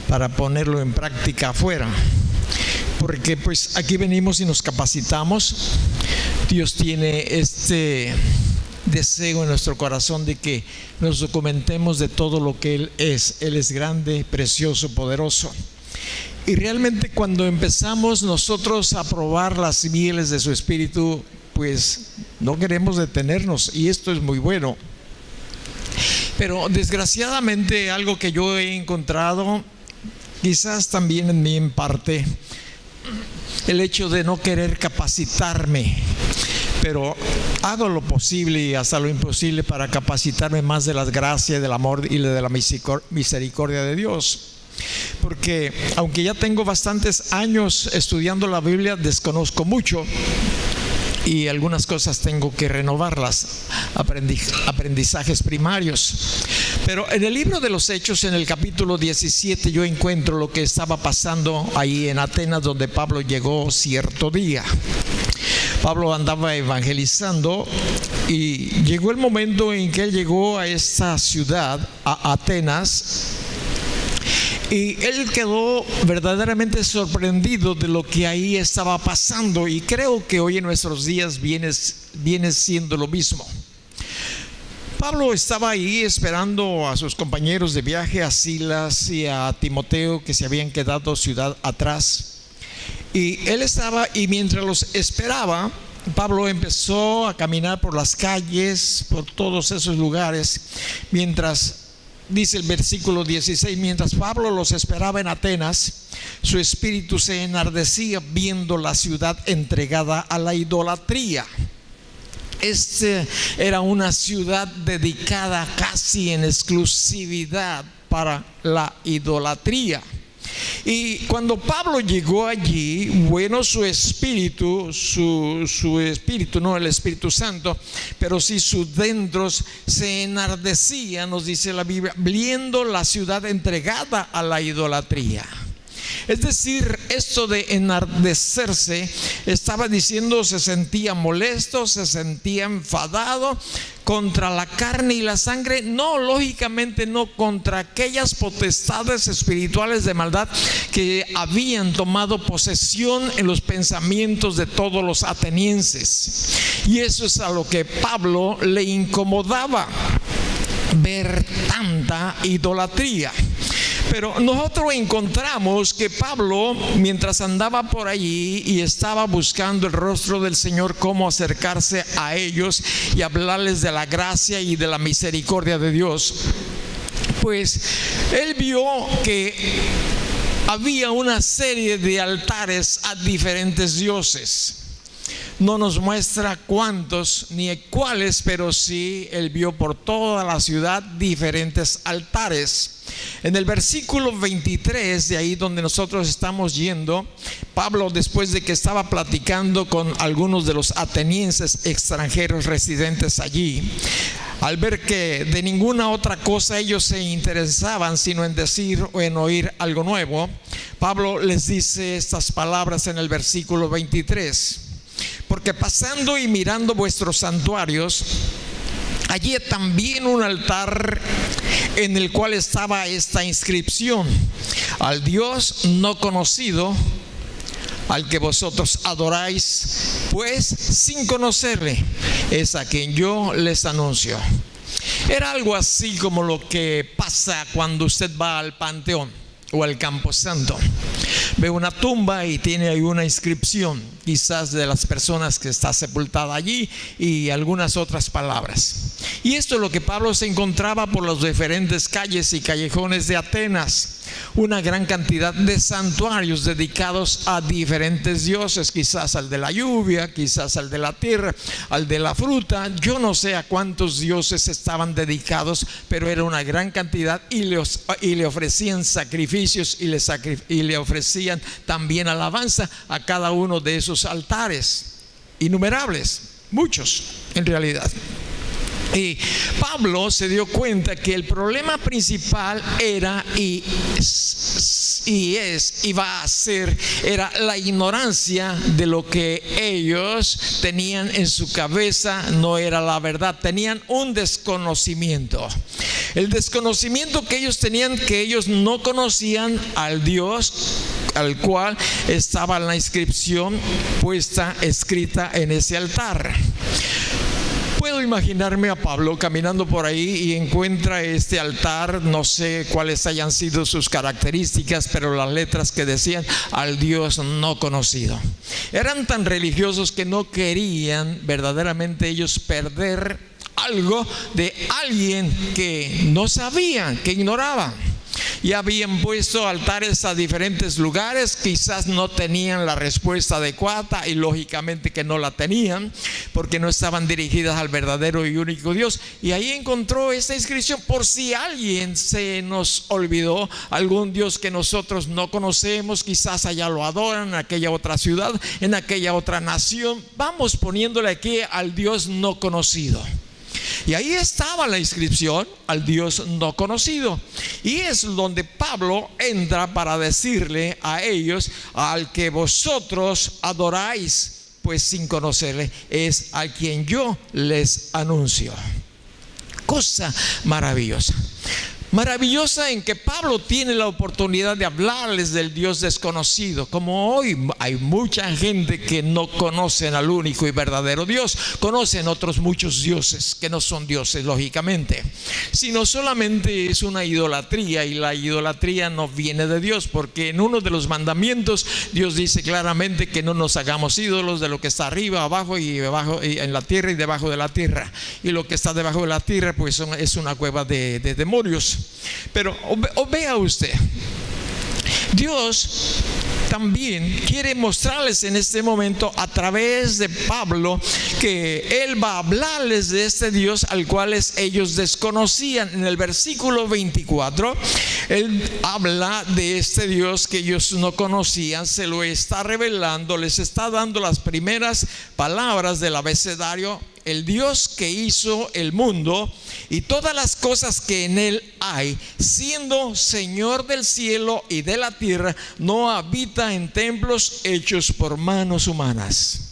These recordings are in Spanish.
para ponerlo en práctica afuera. Porque pues aquí venimos y nos capacitamos. Dios tiene este deseo en nuestro corazón de que nos documentemos de todo lo que Él es. Él es grande, precioso, poderoso. Y realmente cuando empezamos nosotros a probar las mieles de su Espíritu, pues no queremos detenernos, y esto es muy bueno. Pero desgraciadamente algo que yo he encontrado, quizás también en mí en parte, el hecho de no querer capacitarme, pero hago lo posible y hasta lo imposible para capacitarme más de las gracias, del amor y de la misericordia de Dios. Porque aunque ya tengo bastantes años estudiando la Biblia, desconozco mucho y algunas cosas tengo que renovarlas, aprendizajes primarios. Pero en el libro de los Hechos, en el capítulo 17, yo encuentro lo que estaba pasando ahí en Atenas, donde Pablo llegó cierto día. Pablo andaba evangelizando y llegó el momento en que él llegó a esta ciudad, a Atenas, y él quedó verdaderamente sorprendido de lo que ahí estaba pasando, y creo que hoy en nuestros días viene siendo lo mismo. Pablo estaba ahí esperando a sus compañeros de viaje, a Silas y a Timoteo, que se habían quedado ciudad atrás. Y él estaba, y mientras los esperaba, Pablo empezó a caminar por las calles, por todos esos lugares, mientras, dice el versículo 16, mientras Pablo los esperaba en Atenas, su espíritu se enardecía viendo la ciudad entregada a la idolatría. Era una ciudad dedicada casi en exclusividad para la idolatría. Y cuando Pablo llegó allí, bueno, su espíritu, no el Espíritu Santo, pero sí sus dentros se enardecía, nos dice la Biblia, viendo la ciudad entregada a la idolatría. Es decir, esto de enardecerse, estaba diciendo, se sentía molesto, se sentía enfadado contra la carne y la sangre, no, lógicamente no, contra aquellas potestades espirituales de maldad que habían tomado posesión en los pensamientos de todos los atenienses. Y eso es a lo que Pablo le incomodaba, ver tanta idolatría. Pero nosotros encontramos que Pablo, mientras andaba por allí y estaba buscando el rostro del Señor, cómo acercarse a ellos y hablarles de la gracia y de la misericordia de Dios, pues él vio que había una serie de altares a diferentes dioses. No nos muestra cuántos ni cuáles, pero sí él vio por toda la ciudad diferentes altares. En el versículo 23, de ahí donde nosotros estamos yendo, Pablo, después de que estaba platicando con algunos de los atenienses extranjeros residentes allí, al ver que de ninguna otra cosa ellos se interesaban sino en decir o en oír algo nuevo, Pablo les dice estas palabras en el versículo 23: porque pasando y mirando vuestros santuarios, hallé también un altar en el cual estaba esta inscripción: al Dios no conocido, al que vosotros adoráis, pues sin conocerle, es a quien yo les anuncio. Era algo así como lo que pasa cuando usted va al panteón o al camposanto. Ve una tumba y tiene ahí una inscripción, quizás de las personas que está sepultada allí, y algunas otras palabras. Y esto es lo que Pablo se encontraba por las diferentes calles y callejones de Atenas. Una gran cantidad de santuarios dedicados a diferentes dioses, quizás al de la lluvia, quizás al de la tierra, al de la fruta. Yo no sé a cuántos dioses estaban dedicados, pero era una gran cantidad, y le ofrecían sacrificios y le ofrecían también alabanza a cada uno de esos altares. Innumerables, muchos en realidad. Y Pablo se dio cuenta que el problema principal era va a ser la ignorancia de lo que ellos tenían en su cabeza. No era la verdad, tenían un desconocimiento. El desconocimiento que ellos tenían, que ellos no conocían al Dios al cual estaba la inscripción escrita en ese altar. Puedo imaginarme a Pablo caminando por ahí y encuentra este altar, no sé cuáles hayan sido sus características, pero las letras que decían al Dios no conocido. Eran tan religiosos que no querían verdaderamente ellos perder algo de alguien que no sabían, que ignoraban. Y habían puesto altares a diferentes lugares, quizás no tenían la respuesta adecuada y lógicamente que no la tenían porque no estaban dirigidas al verdadero y único Dios. Y ahí encontró esta inscripción: por si alguien se nos olvidó, algún Dios que nosotros no conocemos, quizás allá lo adoran en aquella otra ciudad, en aquella otra nación, vamos poniéndole aquí al Dios no conocido. Y ahí estaba la inscripción al Dios no conocido. Y es donde Pablo entra para decirle a ellos: al que vosotros adoráis, pues sin conocerle, es a quien yo les anuncio. Cosa maravillosa. Maravillosa en que Pablo tiene la oportunidad de hablarles del Dios desconocido. Como hoy hay mucha gente que no conocen al único y verdadero Dios, conocen otros muchos dioses que no son dioses lógicamente, sino solamente es una idolatría, y la idolatría no viene de Dios, porque en uno de los mandamientos Dios dice claramente que no nos hagamos ídolos de lo que está arriba, abajo y en la tierra y debajo de la tierra, y lo que está debajo de la tierra pues es una cueva de demonios. Pero vea usted, Dios también quiere mostrarles en este momento a través de Pablo que Él va a hablarles de este Dios al cual ellos desconocían. En el versículo 24 Él habla de este Dios que ellos no conocían, se lo está revelando, les está dando las primeras palabras del abecedario. El Dios que hizo el mundo y todas las cosas que en él hay, siendo Señor del cielo y de la tierra, no habita en templos hechos por manos humanas.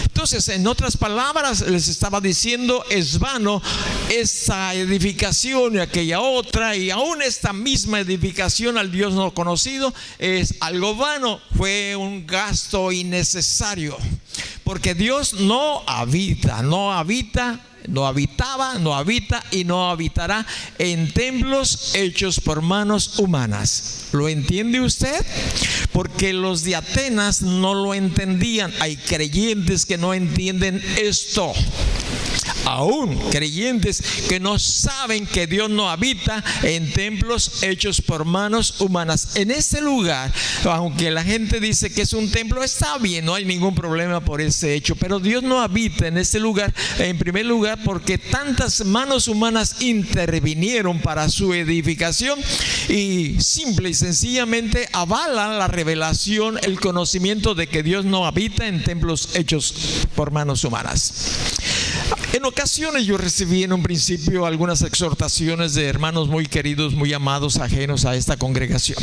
Entonces, en otras palabras, les estaba diciendo: es vano esta edificación y aquella otra, y aún esta misma edificación al Dios no conocido es algo vano, fue un gasto innecesario, porque Dios no habita, no habita no habitaba, no habita y no habitará en templos hechos por manos humanas. ¿Lo entiende usted? Porque los de Atenas no lo entendían. Hay creyentes que no entienden esto. Aún creyentes que no saben que Dios no habita en templos hechos por manos humanas. En este lugar, aunque la gente dice que es un templo, está bien, no hay ningún problema por ese hecho, pero Dios no habita en este lugar, en primer lugar porque tantas manos humanas intervinieron para su edificación y simple y sencillamente avalan la revelación, el conocimiento de que Dios no habita en templos hechos por manos humanas. En ocasiones yo recibí en un principio algunas exhortaciones de hermanos muy queridos, muy amados, ajenos a esta congregación,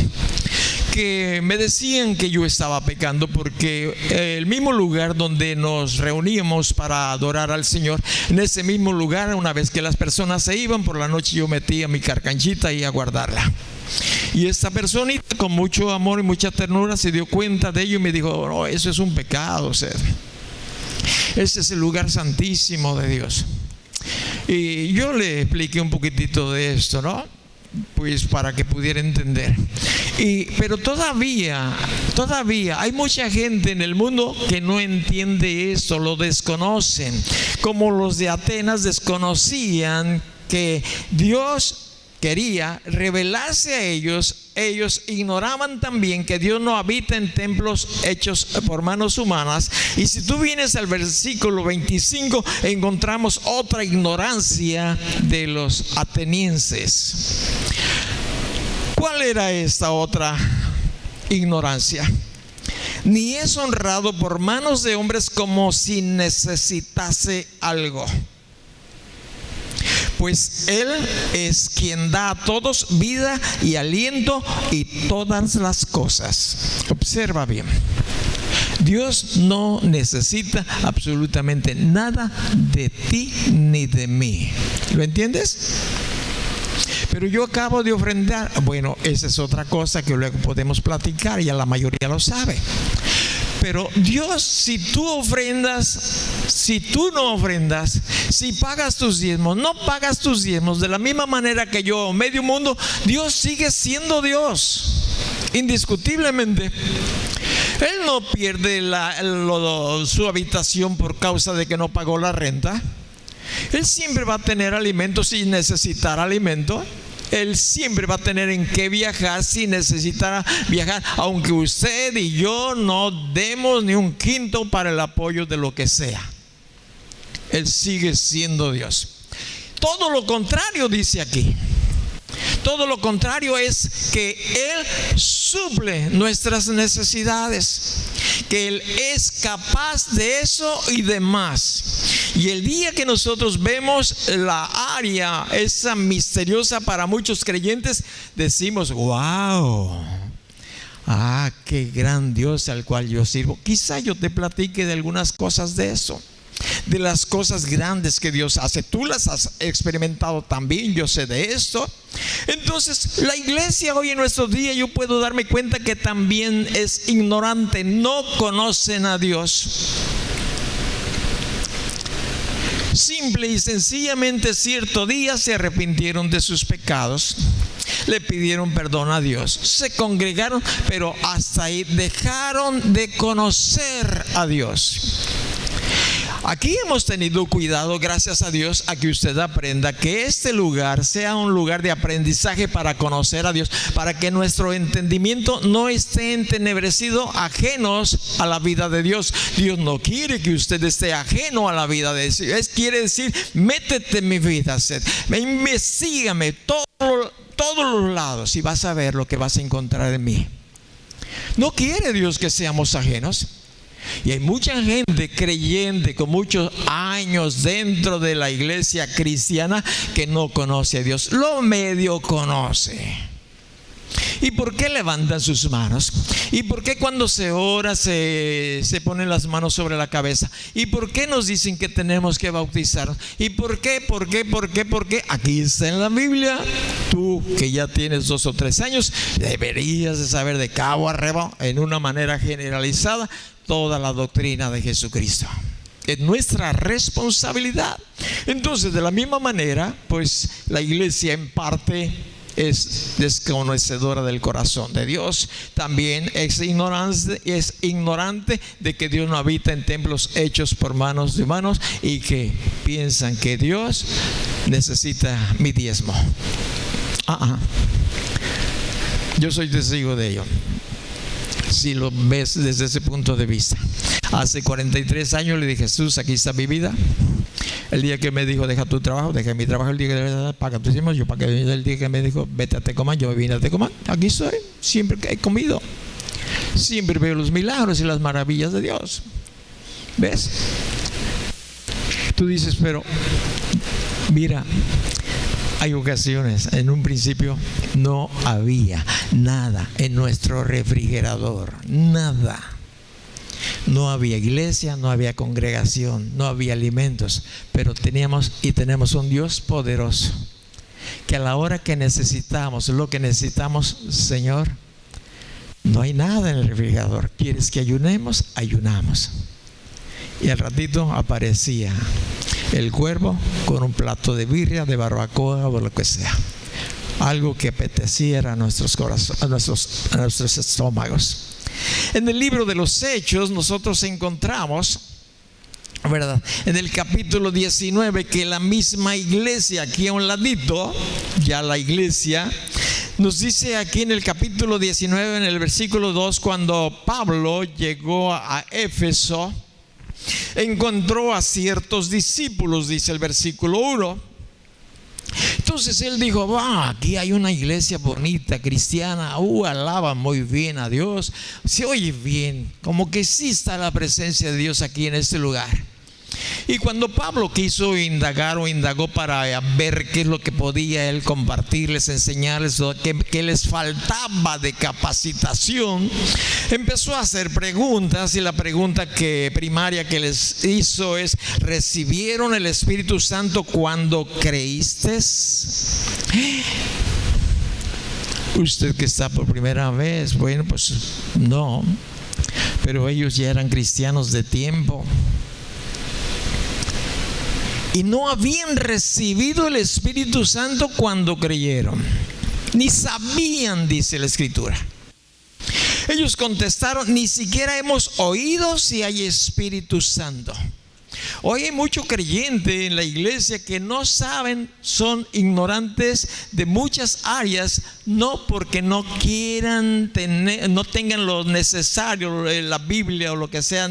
que me decían que yo estaba pecando porque el mismo lugar donde nos reuníamos para adorar al Señor, en ese mismo lugar, una vez que las personas se iban por la noche, yo metía mi carcanchita ahí a guardarla. Y esta personita con mucho amor y mucha ternura se dio cuenta de ello y me dijo: no, eso es un pecado, o sea, ese es el lugar santísimo de Dios. Y yo le expliqué un poquitito de esto, ¿no? Pues para que pudiera entender. Pero todavía hay mucha gente en el mundo que no entiende esto, lo desconocen. Como los de Atenas desconocían que Dios quería revelarse a ellos. Ellos ignoraban también que Dios no habita en templos hechos por manos humanas. Y si tú vienes al versículo 25, encontramos otra ignorancia de los atenienses. ¿Cuál era esta otra ignorancia? Ni es honrado por manos de hombres como si necesitase algo, pues Él es quien da a todos vida y aliento y todas las cosas. Observa bien. Dios no necesita absolutamente nada de ti ni de mí. ¿Lo entiendes? pero yo acabo de ofrendar. Bueno, esa es otra cosa que luego podemos platicar, ya la mayoría lo sabe. Pero Dios, si tú ofrendas, si tú no ofrendas, si pagas tus diezmos, no pagas tus diezmos, de la misma manera que yo, medio mundo, Dios sigue siendo Dios, indiscutiblemente. Él no pierde su habitación por causa de que no pagó la renta. Él siempre va a tener alimento sin necesitar alimento. Él siempre va a tener en qué viajar si necesitara viajar, aunque usted y yo no demos ni un quinto para el apoyo de lo que sea. Él sigue siendo Dios. Todo lo contrario dice aquí. Todo lo contrario es que Él suple nuestras necesidades, que Él es capaz de eso y de más. Y el día que nosotros vemos la área esa misteriosa para muchos creyentes, decimos: wow, qué gran Dios al cual yo sirvo. Quizá yo te platique de algunas cosas de eso, de las cosas grandes que Dios hace. Tú las has experimentado también, yo sé de esto. Entonces, la iglesia hoy en nuestro día, yo puedo darme cuenta que también es ignorante, no conocen a Dios. Simple y sencillamente, cierto día se arrepintieron de sus pecados, le pidieron perdón a Dios, se congregaron, pero hasta ahí dejaron de conocer a Dios. Aquí hemos tenido cuidado, gracias a Dios, a que usted aprenda que este lugar sea un lugar de aprendizaje para conocer a Dios, para que nuestro entendimiento no esté entenebrecido, ajenos a la vida de Dios. Dios no quiere que usted esté ajeno a la vida de Dios. Quiere decir: métete en mi vida, investígame todos los lados y vas a ver lo que vas a encontrar en mí. No quiere Dios que seamos ajenos. Y hay mucha gente creyente con muchos años dentro de la iglesia cristiana que no conoce a Dios, lo medio conoce. ¿Y por qué levantan sus manos? ¿Y por qué cuando se ora se ponen las manos sobre la cabeza? ¿Y por qué nos dicen que tenemos que bautizarnos? ¿Y por qué? ¿Por qué? Aquí está en la Biblia. Tú que ya tienes 2 o 3 años, deberías de saber de cabo a rabo, en una manera generalizada, toda la doctrina de Jesucristo. Es nuestra responsabilidad. Entonces, de la misma manera, pues la iglesia en parte es desconocedora del corazón de Dios. También es ignorante de que Dios no habita en templos hechos por manos de humanos, y que piensan que Dios necesita mi diezmo. Yo soy testigo de ello, si lo ves desde ese punto de vista. Hace 43 años le dije: Jesús, aquí está mi vida. El día que me dijo: deja tu trabajo, dejé mi trabajo. El día que paga tus diezmos, yo pagué. El día que me dijo: vete a Tecomán, yo me vine a Tecomán. Aquí estoy, siempre que he comido. Siempre veo los milagros y las maravillas de Dios. ¿Ves? Tú dices: pero mira, hay ocasiones, en un principio no había nada en nuestro refrigerador, nada. No había iglesia, no había congregación, no había alimentos, pero tenemos un Dios poderoso, que a la hora que necesitamos lo que necesitamos: Señor, no hay nada en el refrigerador, ¿quieres que ayunemos? Ayunamos. Y al ratito aparecía el cuervo con un plato de birria, de barbacoa o lo que sea, algo que apeteciera a nuestros corazones, a nuestros estómagos. En el libro de los Hechos nosotros encontramos, ¿verdad?, en el capítulo 19, que la misma iglesia, aquí a un ladito, ya la iglesia, nos dice aquí en el capítulo 19, en el versículo 2, cuando Pablo llegó a Éfeso, encontró a ciertos discípulos, dice el versículo 1. Entonces él dijo: aquí hay una iglesia bonita, cristiana, alaban muy bien a Dios, se oye bien, como que sí está la presencia de Dios aquí en este lugar. Y cuando Pablo quiso indagó para ver qué es lo que podía él compartirles, enseñarles, qué les faltaba de capacitación, empezó a hacer preguntas, y la pregunta primaria que les hizo es: ¿recibieron el Espíritu Santo cuando creísteis? Usted que está por primera vez, bueno, pues no, pero ellos ya eran cristianos de tiempo y no habían recibido el Espíritu Santo cuando creyeron, ni sabían, dice la Escritura. Ellos contestaron: ni siquiera hemos oído si hay Espíritu Santo. Hoy hay mucho creyente en la iglesia que no saben, son ignorantes de muchas áreas, no porque no quieran tener, no tengan lo necesario, la Biblia o lo que sea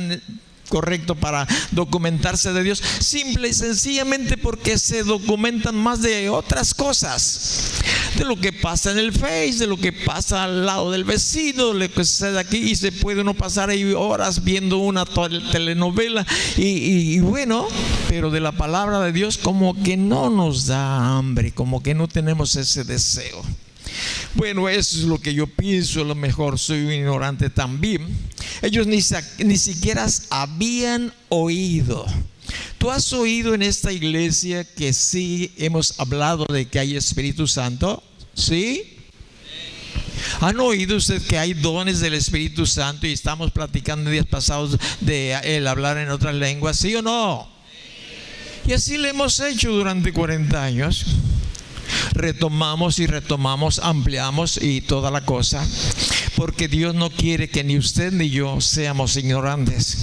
correcto para documentarse de Dios, simple y sencillamente porque se documentan más de otras cosas, de lo que pasa en el Face, de lo que pasa al lado del vecino, de lo que sucede aquí, y se puede uno pasar ahí horas viendo una telenovela y bueno, pero de la palabra de Dios como que no nos da hambre, como que no tenemos ese deseo. Bueno, eso es lo que yo pienso. A lo mejor soy un ignorante también. Ellos ni siquiera habían oído. ¿Tú has oído en esta iglesia que sí hemos hablado de que hay Espíritu Santo? ¿Sí? ¿Han oído usted que hay dones del Espíritu Santo? Y estamos platicando días pasados de el hablar en otras lenguas, ¿sí o no? Y así lo hemos hecho durante 40 años. Retomamos y retomamos, ampliamos y toda la cosa, porque Dios no quiere que ni usted ni yo seamos ignorantes.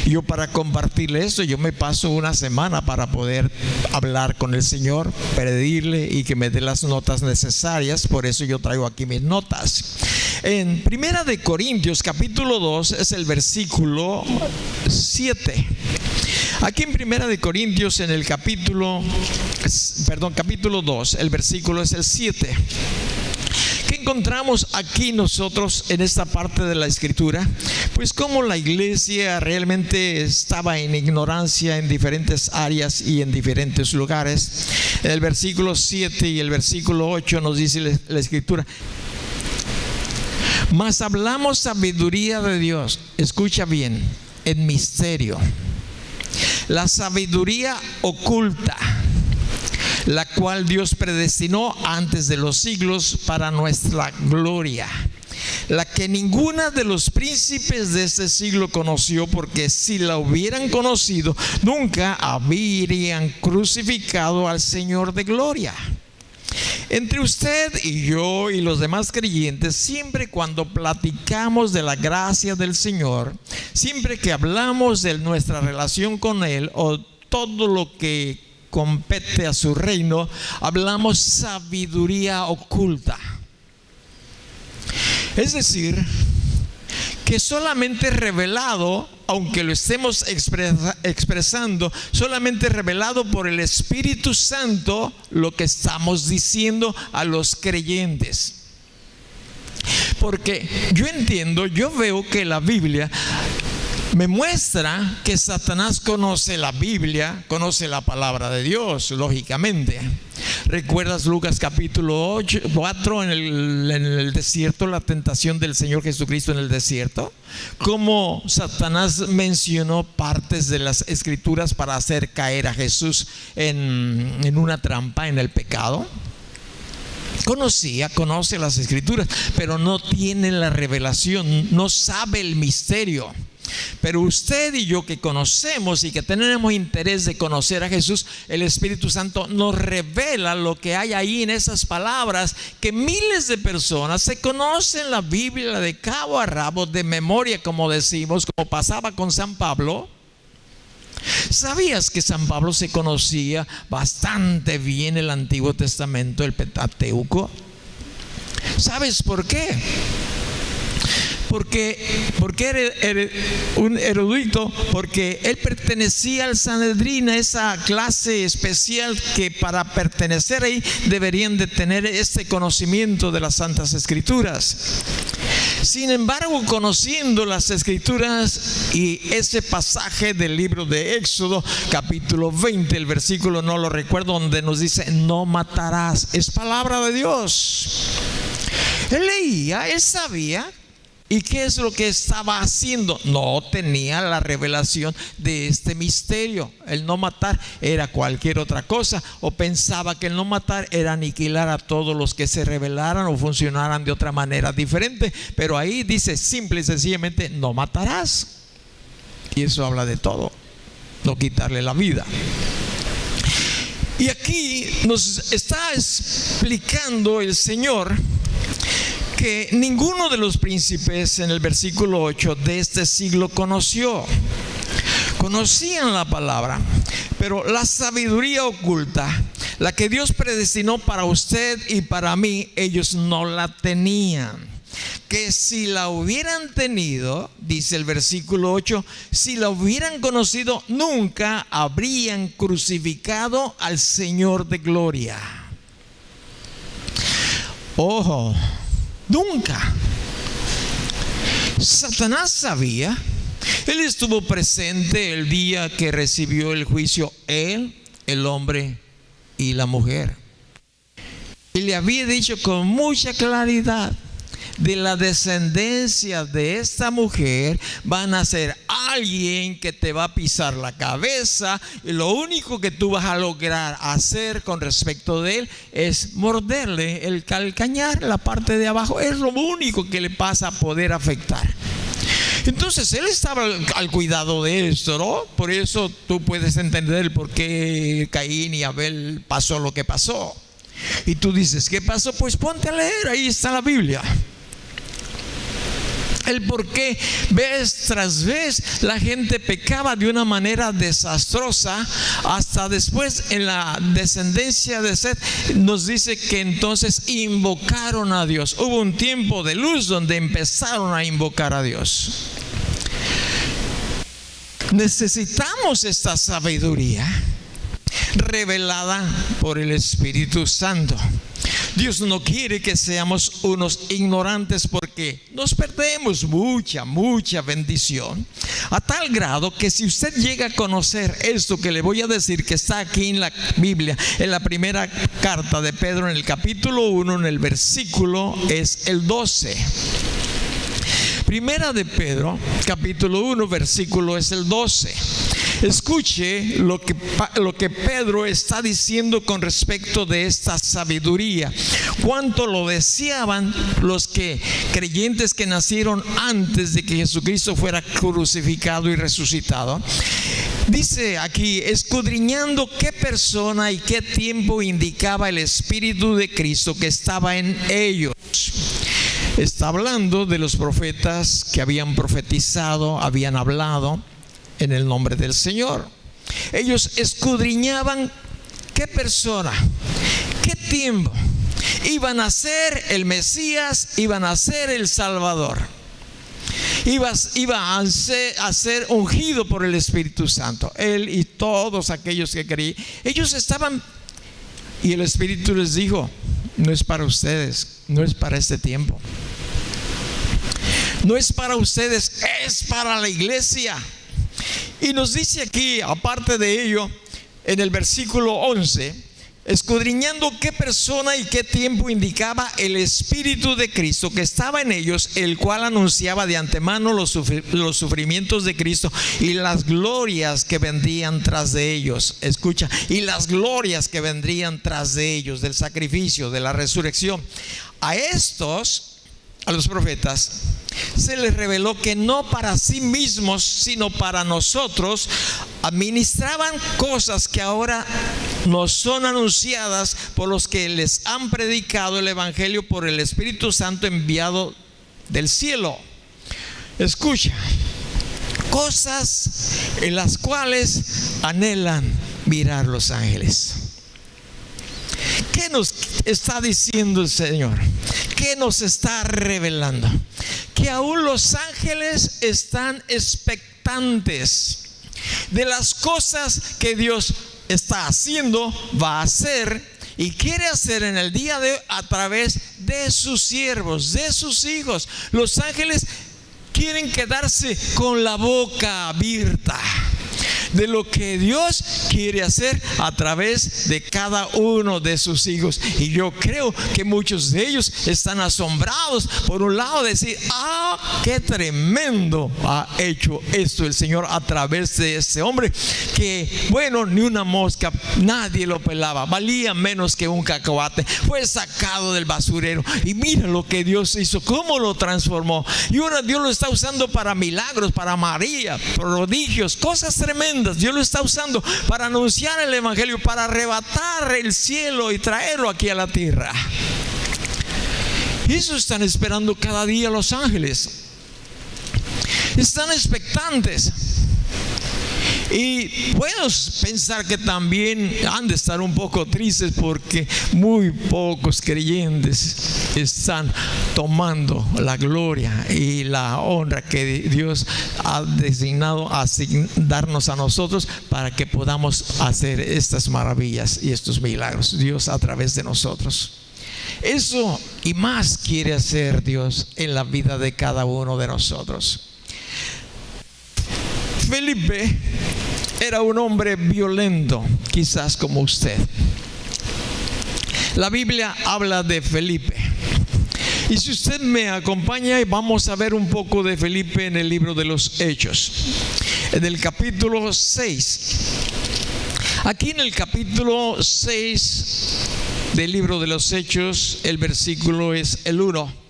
Yo, para compartirle esto, yo me paso una semana para poder hablar con el Señor, pedirle y que me dé las notas necesarias. Por eso yo traigo aquí mis notas. En 1 de Corintios capítulo 2 es el versículo 7. Aquí en 1 de Corintios, en el capítulo 2, el versículo es el 7. ¿Qué encontramos aquí nosotros en esta parte de la Escritura? Pues como la iglesia realmente estaba en ignorancia en diferentes áreas y en diferentes lugares. En el versículo 7 y el versículo 8 nos dice la Escritura: mas hablamos sabiduría de Dios, escucha bien, en misterio, la sabiduría oculta, la cual Dios predestinó antes de los siglos para nuestra gloria, la que ninguna de los príncipes de este siglo conoció, porque si la hubieran conocido, nunca habrían crucificado al Señor de gloria. Entre usted y yo y los demás creyentes, siempre cuando platicamos de la gracia del Señor, siempre que hablamos de nuestra relación con Él o todo lo que compete a su reino, hablamos sabiduría oculta. Es decir, que solamente revelado, aunque lo estemos expresando, solamente revelado por el Espíritu Santo, lo que estamos diciendo a los creyentes. Porque yo veo que la Biblia me muestra que Satanás conoce la Biblia, conoce la palabra de Dios, lógicamente. ¿Recuerdas Lucas capítulo 4 en el desierto, la tentación del Señor Jesucristo en el desierto? Cómo Satanás mencionó partes de las Escrituras para hacer caer a Jesús en una trampa, en el pecado. Conoce las Escrituras, pero no tiene la revelación, no sabe el misterio. Pero usted y yo, que conocemos y que tenemos interés de conocer a Jesús, el Espíritu Santo nos revela lo que hay ahí en esas palabras, que miles de personas se conocen la Biblia de cabo a rabo, de memoria, como decimos, como pasaba con San Pablo. ¿Sabías que San Pablo se conocía bastante bien el Antiguo Testamento, el Pentateuco? ¿Sabes por qué? Porque era un erudito, porque él pertenecía al Sanedrín, a esa clase especial que para pertenecer ahí deberían de tener este conocimiento de las Santas Escrituras. Sin embargo, conociendo las Escrituras y ese pasaje del libro de Éxodo, capítulo 20, el versículo no lo recuerdo, donde nos dice: no matarás, es palabra de Dios. Él leía, él sabía ¿Y qué es lo que estaba haciendo? No tenía la revelación de este misterio. El no matar era cualquier otra cosa, o pensaba que el no matar era aniquilar a todos los que se rebelaran o funcionaran de otra manera diferente. Pero ahí dice simple y sencillamente: no matarás. Y eso habla de todo, no quitarle la vida. Y aquí nos está explicando el Señor que ninguno de los príncipes, en el versículo 8, de este siglo conocían la palabra, pero la sabiduría oculta, la que Dios predestinó para usted y para mí, ellos no la tenían. Que si la hubieran tenido, dice el versículo 8, si la hubieran conocido, nunca habrían crucificado al Señor de gloria. Ojo, nunca. Satanás sabía. Él estuvo presente el día que recibió el juicio, él, el hombre y la mujer. Y le había dicho con mucha claridad: de la descendencia de esta mujer van a ser alguien que te va a pisar la cabeza, y lo único que tú vas a lograr hacer con respecto de él es morderle el calcañar, la parte de abajo. Es lo único que le pasa a poder afectar. Entonces él estaba al cuidado de esto, ¿no? Por eso tú puedes entender por qué Caín y Abel pasó lo que pasó. Y tú dices: ¿qué pasó? Pues ponte a leer, ahí está la Biblia. El por qué vez tras vez la gente pecaba de una manera desastrosa, hasta después en la descendencia de Set nos dice que entonces invocaron a Dios. Hubo un tiempo de luz donde empezaron a invocar a Dios. Necesitamos esta sabiduría revelada por el Espíritu Santo. Dios no quiere que seamos unos ignorantes, porque nos perdemos mucha bendición, a tal grado que si usted llega a conocer esto que le voy a decir, que está aquí en la Biblia, en la primera carta de Pedro, en el capítulo 1, en el versículo es el 12. Primera de Pedro, capítulo 1, versículo es el 12. Escuche lo que Pedro está diciendo con respecto de esta sabiduría. Cuánto lo deseaban los creyentes que nacieron antes de que Jesucristo fuera crucificado y resucitado. Dice aquí: escudriñando qué persona y qué tiempo indicaba el Espíritu de Cristo que estaba en ellos. Está hablando de los profetas que habían profetizado, habían hablado en el nombre del Señor. Ellos escudriñaban qué persona, qué tiempo iban a ser el Mesías, iban a ser el Salvador, iba a ser ungido por el Espíritu Santo. Él y todos aquellos que creían, ellos estaban, y el Espíritu les dijo: no es para ustedes, no es para este tiempo, no es para ustedes, es para la iglesia. Y nos dice aquí, aparte de ello, en el versículo 11, escudriñando qué persona y qué tiempo indicaba el Espíritu de Cristo que estaba en ellos, el cual anunciaba de antemano los sufrimientos de Cristo y las glorias que vendrían tras de ellos. Escucha: y las glorias que vendrían tras de ellos, del sacrificio, de la resurrección. A los profetas, se les reveló que no para sí mismos, sino para nosotros, administraban cosas que ahora nos son anunciadas por los que les han predicado el Evangelio por el Espíritu Santo enviado del cielo. Escucha: cosas en las cuales anhelan mirar los ángeles. ¿Qué nos está diciendo el Señor? ¿Qué nos está revelando? Que aún los ángeles están expectantes de las cosas que Dios está haciendo, va a hacer y quiere hacer en el día de hoy a través de sus siervos, de sus hijos. Los ángeles quieren quedarse con la boca abierta. de lo que Dios quiere hacer a través de cada uno de sus hijos. Y yo creo que muchos de ellos están asombrados, por un lado, decir: qué tremendo ha hecho esto el Señor a través de este hombre, que bueno, ni una mosca, nadie lo pelaba, valía menos que un cacahuate, fue sacado del basurero, y mira lo que Dios hizo, cómo lo transformó. Y ahora Dios lo está usando para milagros, para María, prodigios, cosas tremendas. Dios lo está usando para anunciar el evangelio, para arrebatar el cielo y traerlo aquí a la tierra. Y eso están esperando cada día los ángeles. Están expectantes. Y puedes pensar que también han de estar un poco tristes, porque muy pocos creyentes están tomando la gloria y la honra que Dios ha designado a darnos a nosotros, para que podamos hacer estas maravillas y estos milagros, Dios a través de nosotros. Eso y más quiere hacer Dios en la vida de cada uno de nosotros. Felipe era un hombre violento, quizás como usted. La Biblia habla de Felipe. Y si usted me acompaña, vamos a ver un poco de Felipe en el libro de los Hechos, en el capítulo 6. Aquí en el capítulo 6 del libro de los Hechos, el versículo es el 1.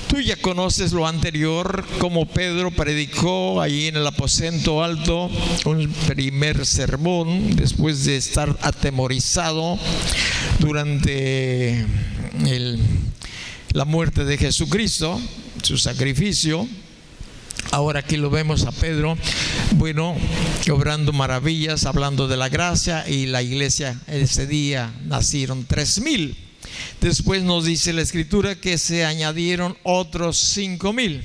Tú ya conoces lo anterior, como Pedro predicó allí en el aposento alto un primer sermón después de estar atemorizado durante la muerte de Jesucristo, su sacrificio. Ahora aquí lo vemos a Pedro, bueno, obrando maravillas, hablando de la gracia, y la iglesia ese día nacieron 3,000. Después nos dice la escritura que se añadieron otros 5,000.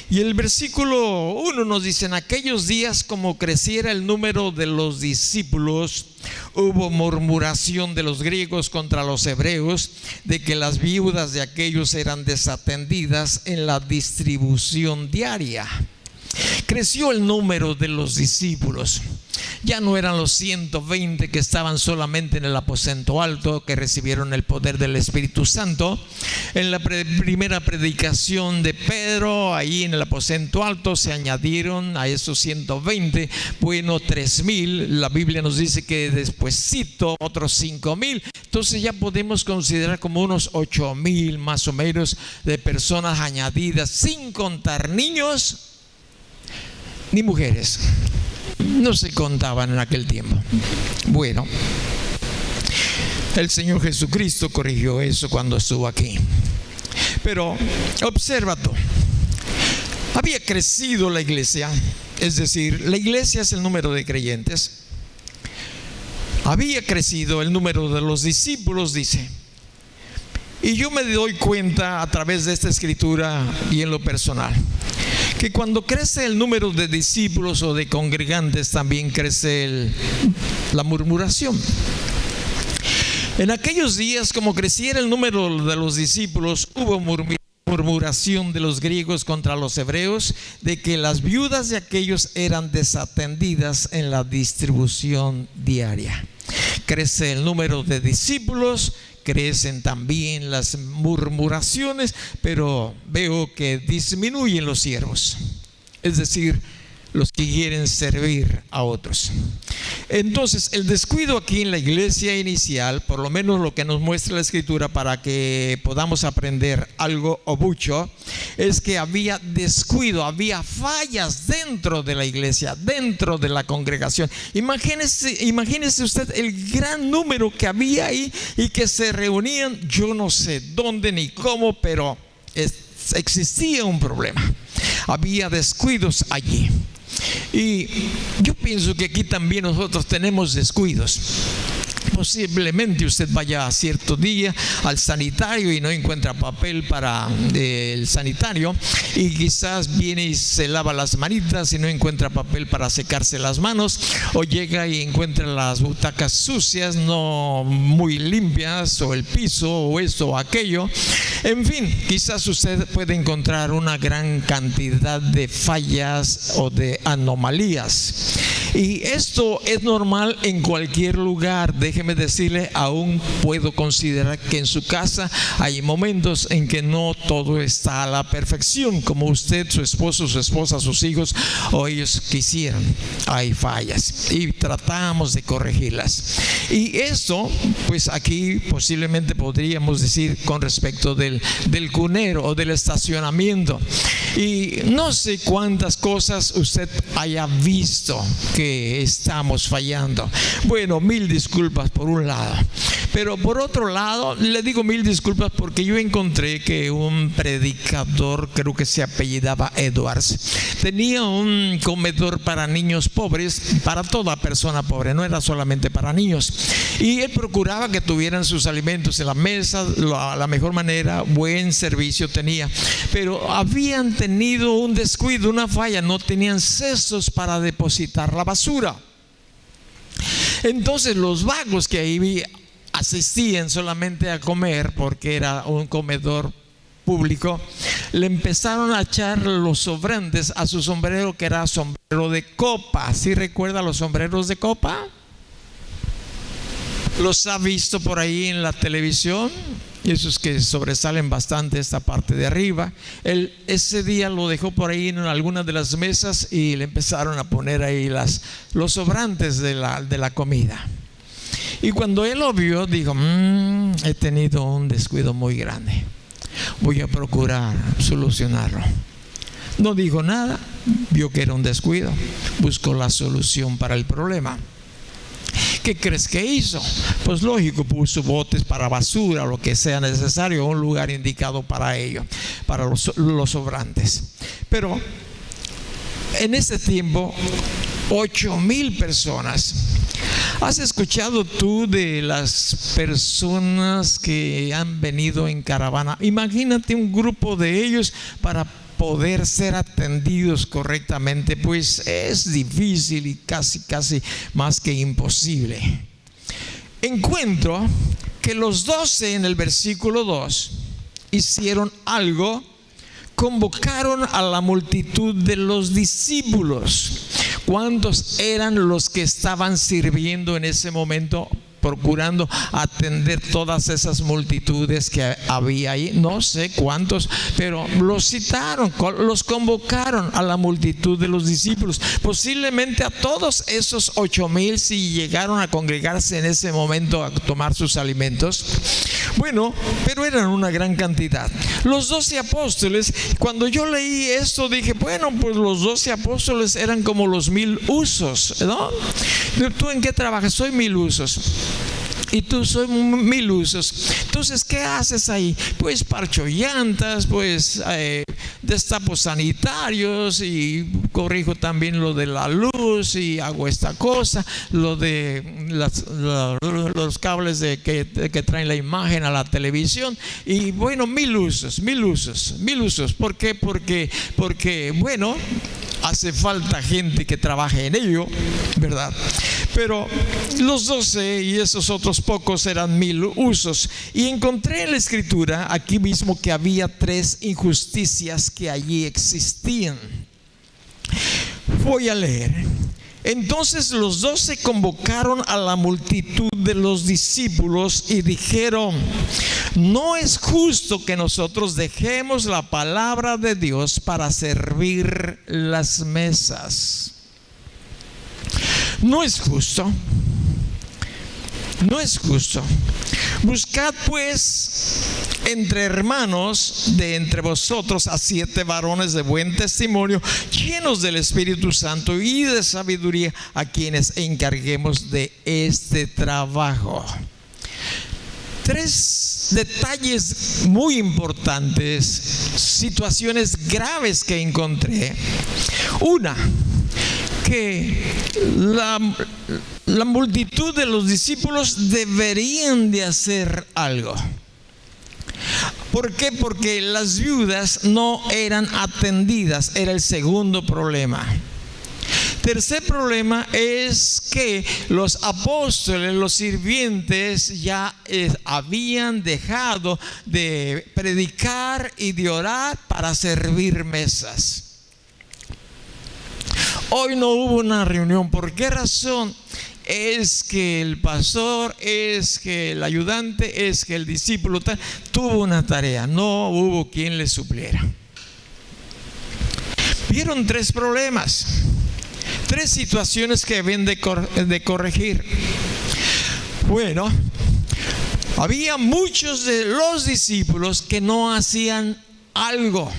Y el versículo 1 nos dice: en aquellos días, como creciera el número de los discípulos, hubo murmuración de los griegos contra los hebreos, de que las viudas de aquellos eran desatendidas en la distribución diaria. Creció el número de los discípulos. Ya no eran los 120 que estaban solamente en el aposento alto, que recibieron el poder del Espíritu Santo. En la primera predicación de Pedro, ahí en el aposento alto, se añadieron a esos 120, bueno, 3,000. La Biblia nos dice que despuésito otros 5,000. Entonces ya podemos considerar como unos 8,000 más o menos de personas añadidas, sin contar niños ni mujeres. No se contaban en aquel tiempo. Bueno, el Señor Jesucristo corrigió eso cuando estuvo aquí. Pero observa tú, había crecido la iglesia, es decir, la iglesia es el número de creyentes. Había crecido el número de los discípulos, dice. Y yo me doy cuenta a través de esta escritura y en lo personal, que cuando crece el número de discípulos o de congregantes, también crece la murmuración. En aquellos días, como creciera el número de los discípulos, hubo murmuración de los griegos contra los hebreos, de que las viudas de aquellos eran desatendidas en la distribución diaria. Crece el número de discípulos, crecen también las murmuraciones, pero veo que disminuyen los siervos, es decir, los que quieren servir a otros. Entonces, el descuido aquí en la iglesia inicial, por lo menos lo que nos muestra la escritura para que podamos aprender algo o mucho, es que había descuido, había fallas dentro de la iglesia, dentro de la congregación. Imagínese usted el gran número que había ahí y que se reunían, yo no sé dónde ni cómo, pero existía un problema. Había descuidos allí. Y yo pienso que aquí también nosotros tenemos descuidos. posiblemente usted vaya a cierto día al sanitario y no encuentra papel para el sanitario, y quizás viene y se lava las manitas y no encuentra papel para secarse las manos, o llega y encuentra las butacas sucias, no muy limpias, o el piso, o esto o aquello. En fin, quizás usted puede encontrar una gran cantidad de fallas o de anomalías. Y esto es normal en cualquier lugar. Déjeme decirle, aún puedo considerar que en su casa hay momentos en que no todo está a la perfección, como usted, su esposo, su esposa, sus hijos o ellos quisieran. Hay fallas y tratamos de corregirlas. Y esto, pues aquí posiblemente podríamos decir con respecto del cunero o del estacionamiento. Y no sé cuántas cosas usted haya visto que estamos fallando. Bueno, 1000 disculpas por un lado, pero por otro lado le digo 1000 disculpas porque yo encontré que un predicador, creo que se apellidaba Edwards, tenía un comedor para niños pobres, para toda persona pobre, no era solamente para niños, y él procuraba que tuvieran sus alimentos en la mesa, la mejor manera, buen servicio tenía, pero habían tenido un descuido, una falla, no tenían cestos para depositar la basura. Entonces los vagos que ahí asistían solamente a comer, porque era un comedor público, le empezaron a echar los sobrantes a su sombrero, que era sombrero de copa. ¿Sí recuerda los sombreros de copa? ¿Los ha visto por ahí en la televisión? Y esos que sobresalen bastante esta parte de arriba. Él ese día lo dejó por ahí en algunas de las mesas y le empezaron a poner ahí los sobrantes de la comida. Y cuando él lo vio, dijo: he tenido un descuido muy grande, voy a procurar solucionarlo. No dijo nada, vio que era un descuido, buscó la solución para el problema. ¿Qué crees que hizo? Pues lógico, puso botes para basura, lo que sea necesario, un lugar indicado para ello, para los sobrantes. Pero en ese tiempo, 8,000 personas. ¿Has escuchado tú de las personas que han venido en caravana? Imagínate un grupo de ellos para poder ser atendidos correctamente, pues es difícil y casi más que imposible. Encuentro que los 12 en el versículo 2 hicieron algo, convocaron a la multitud de los discípulos. ¿Cuántos eran los que estaban sirviendo en ese momento, procurando atender todas esas multitudes que había ahí? No sé cuántos, pero los citaron, los convocaron a la multitud de los discípulos. Posiblemente a todos esos 8,000, si llegaron a congregarse en ese momento a tomar sus alimentos. Bueno, pero eran una gran cantidad. Los 12 apóstoles, cuando yo leí esto dije, bueno, pues los 12 apóstoles eran como los 1000 usos, ¿no? ¿Tú en qué trabajas? Soy 1000 usos. Y tú soy 1000 usos. Entonces, ¿qué haces ahí? Pues parcho llantas, pues destapo sanitarios, y corrijo también lo de la luz, y hago esta cosa, lo de los cables que traen la imagen a la televisión. Y bueno, 1000 usos. ¿Por qué? Porque bueno, hace falta gente que trabaje en ello, ¿verdad? Pero los 12 y esos otros pocos eran 1000 usos. Y encontré en la escritura aquí mismo que había 3 injusticias que allí existían. Voy a leer. Entonces los 12 convocaron a la multitud de los discípulos y dijeron: no es justo que nosotros dejemos la palabra de Dios para servir las mesas. No es justo. No es justo. Buscad pues entre hermanos de entre vosotros a 7 varones de buen testimonio, llenos del Espíritu Santo y de sabiduría, a quienes encarguemos de este trabajo. 3 detalles muy importantes, situaciones graves que encontré. Una, que la multitud de los discípulos deberían de hacer algo. ¿Por qué? Porque las viudas no eran atendidas, era el segundo problema. Tercer problema es que los apóstoles, los sirvientes, ya habían dejado de predicar y de orar para servir mesas. Hoy no hubo una reunión. ¿Por qué razón? Es que el pastor, es que el ayudante, es que el discípulo tuvo una tarea. No hubo quien le supliera. Vieron tres problemas. Tres situaciones que deben de corregir. Bueno, había muchos de los discípulos que no hacían algo.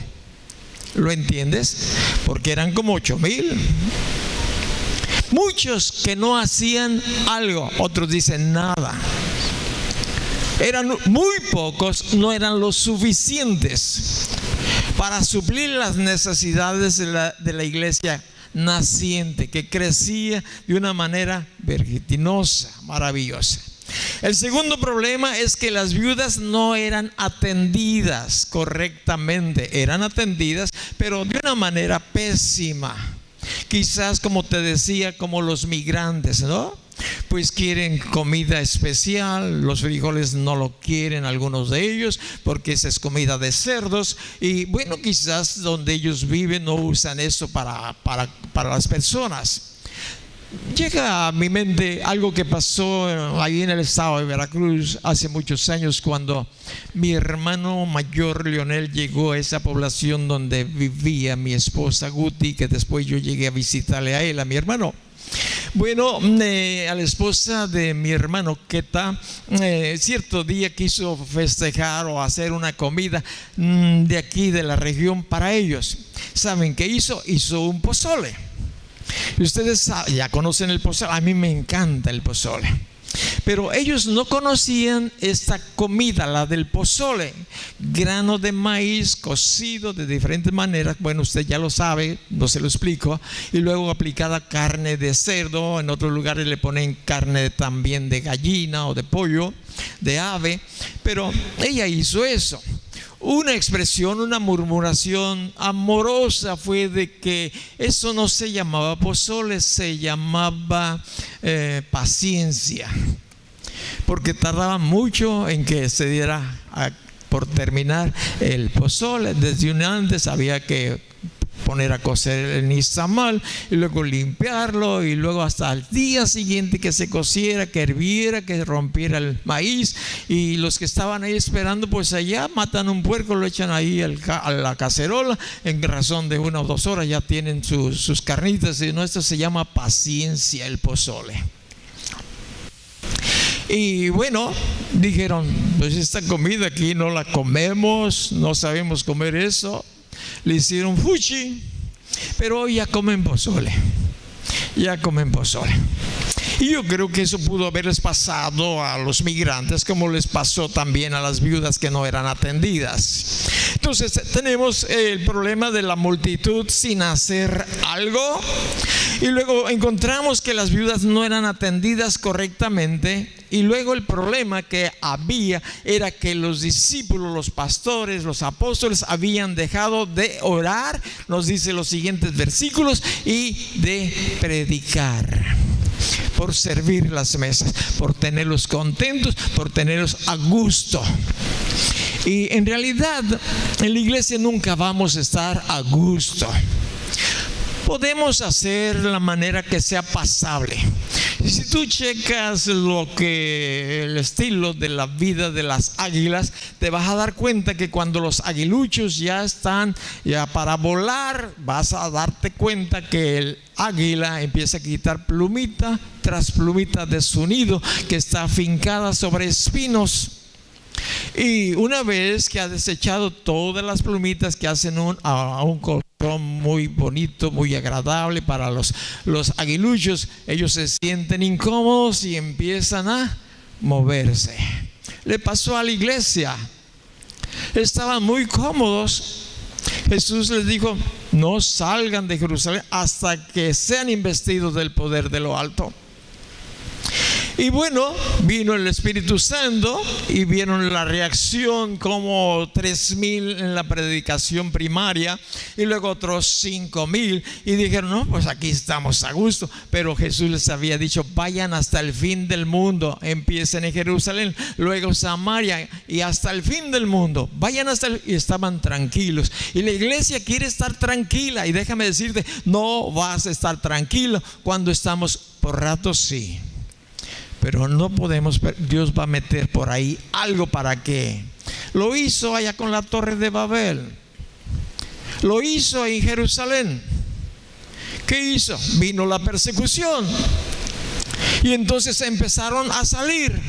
¿Lo entiendes? Porque eran como 8,000. Muchos que no hacían algo. Otros dicen nada. Eran muy pocos, no eran los suficientes para suplir las necesidades de la iglesia naciente, que crecía de una manera vertiginosa, maravillosa. El segundo problema es que las viudas no eran atendidas correctamente. Eran atendidas, pero de una manera pésima. Quizás, como te decía, como los migrantes, ¿no? Pues quieren comida especial, los frijoles no lo quieren algunos de ellos porque esa es comida de cerdos, y bueno, quizás donde ellos viven no usan eso para las personas. Llega a mi mente algo que pasó ahí en el estado de Veracruz hace muchos años, cuando mi hermano mayor Leonel llegó a esa población donde vivía mi esposa Guti, que después yo llegué a visitarle a él, a mi hermano. Bueno, a la esposa de mi hermano Queta, cierto día quiso festejar o hacer una comida de aquí de la región para ellos. ¿Saben qué hizo? Hizo un pozole. Y ustedes ya conocen el pozole. A mí me encanta el pozole. Pero ellos no conocían esta comida, la del pozole. Grano de maíz cocido de diferentes maneras. Bueno, usted ya lo sabe, no se lo explico. Y luego aplicada carne de cerdo. En otros lugares le ponen carne también de gallina o de pollo, de ave. Pero ella hizo eso. Una expresión, una murmuración amorosa fue de que eso no se llamaba pozole, se llamaba paciencia, porque tardaba mucho en que se diera por terminar el pozole. Desde un antes había que poner a cocer el nixtamal y luego limpiarlo, y luego hasta el día siguiente que se cociera, que hirviera, que rompiera el maíz. Y los que estaban ahí esperando, pues allá matan un puerco, lo echan ahí a la cacerola, en razón de 1 o 2 horas ya tienen sus carnitas. Y no, esto se llama paciencia, el pozole. Y bueno, dijeron, pues esta comida aquí no la comemos, no sabemos comer eso. Le hicieron fuchi, pero hoy ya comen pozole. Ya comen pozole. Y yo creo que eso pudo haberles pasado a los migrantes, como les pasó también a las viudas que no eran atendidas. Entonces tenemos el problema de la multitud sin hacer algo. Y luego encontramos que las viudas no eran atendidas correctamente. Y luego el problema que había era que los discípulos, los pastores, los apóstoles habían dejado de orar, nos dice los siguientes versículos, y de predicar. Por servir las mesas, por tenerlos contentos, por tenerlos a gusto. Y en realidad en la iglesia nunca vamos a estar a gusto. Podemos hacer la manera que sea pasable. Y si tú checas el estilo de la vida de las águilas, te vas a dar cuenta que cuando los aguiluchos ya están para volar, vas a darte cuenta que el águila empieza a quitar plumita tras plumita de su nido, que está afincada sobre espinos. Y una vez que ha desechado todas las plumitas que hacen a un color muy bonito, muy agradable para los aguiluchos, ellos se sienten incómodos y empiezan a moverse. Le pasó a la iglesia. Estaban muy cómodos. Jesús les dijo: no salgan de Jerusalén hasta que sean investidos del poder de lo alto. Y bueno, vino el Espíritu Santo y vieron la reacción, como 3,000 en la predicación primaria y luego otros 5,000, y dijeron: no, pues aquí estamos a gusto. Pero Jesús les había dicho: vayan hasta el fin del mundo, empiecen en Jerusalén, luego Samaria y hasta el fin del mundo, vayan hasta y estaban tranquilos. Y la iglesia quiere estar tranquila, y déjame decirte, no vas a estar tranquilo cuando estamos por ratos, sí, pero no podemos. Dios va a meter por ahí algo. ¿Para qué? Lo hizo allá con la Torre de Babel, lo hizo en Jerusalén. ¿Qué hizo? Vino la persecución, y entonces empezaron a salir,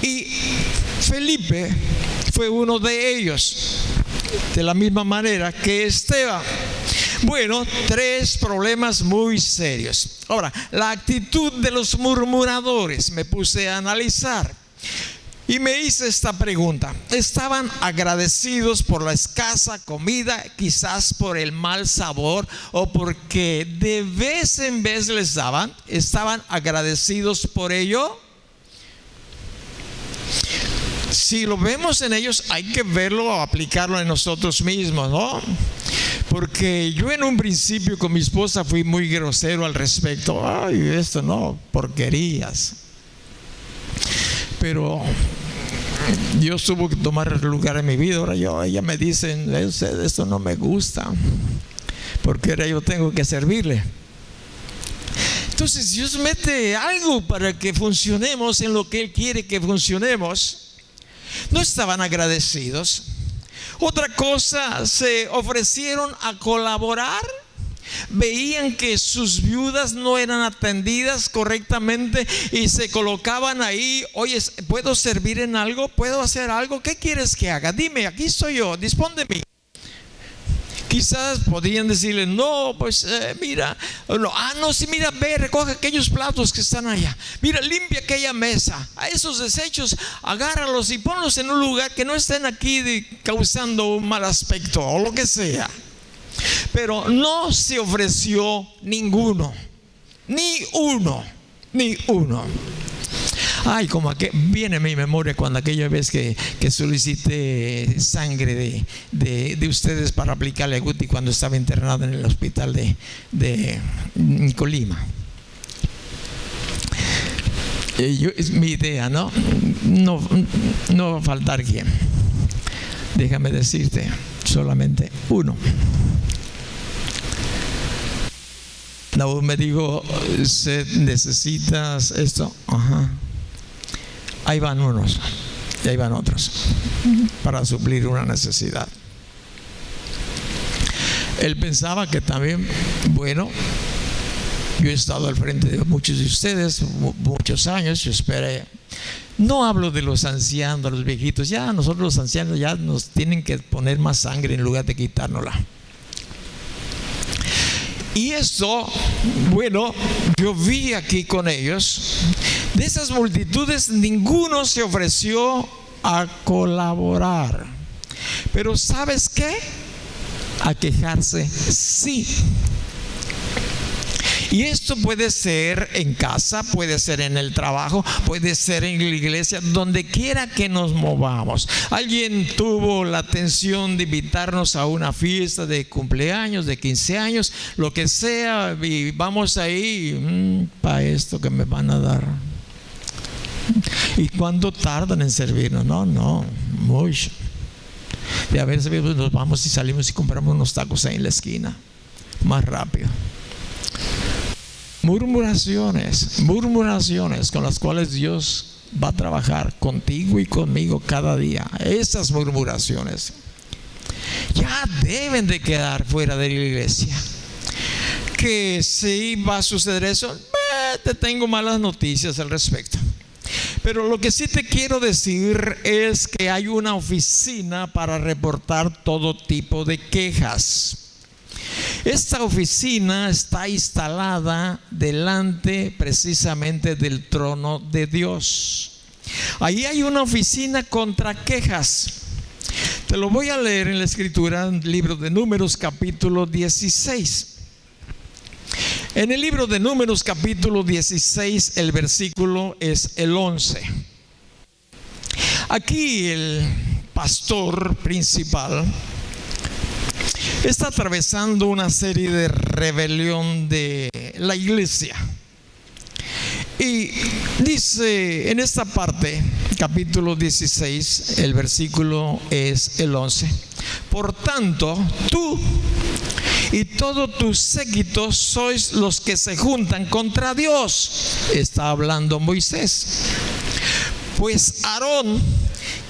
y Felipe fue uno de ellos, de la misma manera que Esteban. Bueno, 3 problemas muy serios. Ahora, la actitud de los murmuradores, me puse a analizar y me hice esta pregunta: ¿estaban agradecidos por la escasa comida, quizás por el mal sabor, o porque de vez en vez les daban? ¿Estaban agradecidos por ello? Si lo vemos en ellos, hay que verlo, aplicarlo en nosotros mismos, ¿no? Porque yo en un principio con mi esposa fui muy grosero al respecto. Ay, esto no, porquerías. Pero Dios tuvo que tomar lugar en mi vida. Ahora ella me dice: esto no me gusta, porque ahora yo tengo que servirle. Entonces Dios mete algo para que funcionemos en lo que Él quiere que funcionemos. No estaban agradecidos. Otra cosa, se ofrecieron a colaborar. Veían que sus viudas no eran atendidas correctamente y se colocaban ahí: oye, ¿puedo servir en algo? ¿Puedo hacer algo? ¿Qué quieres que haga? Dime, aquí estoy yo, dispón de mí. Quizás podrían decirle: no, pues mira, no, sí, mira, ve, recoge aquellos platos que están allá, mira, limpia aquella mesa, a esos desechos agárralos y ponlos en un lugar que no estén aquí causando un mal aspecto o lo que sea. Pero no se ofreció ninguno, ni uno. Ay, como que viene a mi memoria cuando aquella vez que solicité sangre de ustedes para aplicarle a Guti cuando estaba internado en el hospital de Colima. Es mi idea, ¿no? No va a faltar quien. Déjame decirte, solamente uno. No, me dijo: ¿necesitas esto? Ajá. Ahí van unos y ahí van otros para suplir una necesidad. Él pensaba que también, bueno, yo he estado al frente de muchos de ustedes muchos años. Yo esperé. No hablo de los ancianos, de los viejitos. Ya nosotros los ancianos ya nos tienen que poner más sangre en lugar de quitárnosla. Y esto, bueno, yo vi aquí con ellos, de esas multitudes, ninguno se ofreció a colaborar. Pero ¿sabes qué? A quejarse, sí. Y esto puede ser en casa, puede ser en el trabajo, puede ser en la iglesia, donde quiera que nos movamos. Alguien tuvo la atención de invitarnos a una fiesta de cumpleaños, de 15 años, lo que sea, y vamos ahí, para esto que me van a dar. ¿Y cuánto tardan en servirnos? No, mucho. De a veces nos vamos y salimos y compramos unos tacos ahí en la esquina, más rápido. Murmuraciones con las cuales Dios va a trabajar contigo y conmigo cada día. Esas murmuraciones ya deben de quedar fuera de la iglesia. Que si va a suceder eso, te tengo malas noticias al respecto. Pero lo que sí te quiero decir es que hay una oficina para reportar todo tipo de quejas. Esta oficina está instalada delante precisamente del trono de Dios. Ahí hay una oficina contra quejas. Te lo voy a leer en la escritura, en el libro de Números, capítulo 16. En el libro de Números capítulo 16, el versículo es el 11. Aquí el pastor principal está atravesando una serie de rebelión de la iglesia. Y dice en esta parte, capítulo 16, el versículo es el 11. Por tanto, tú y todo tu séquito sois los que se juntan contra Dios. Está hablando Moisés. Pues Aarón,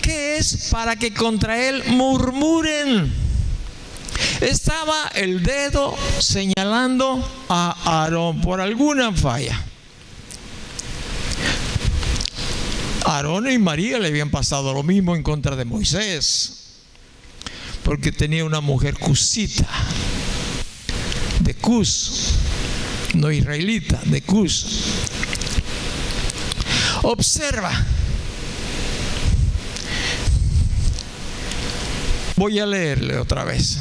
¿qué es para que contra él murmuren? Estaba el dedo señalando a Aarón por alguna falla. Aarón y María le habían pasado lo mismo en contra de Moisés, porque tenía una mujer cusita, de Cus, no israelita, de Cus. Observa. Voy a leerle otra vez.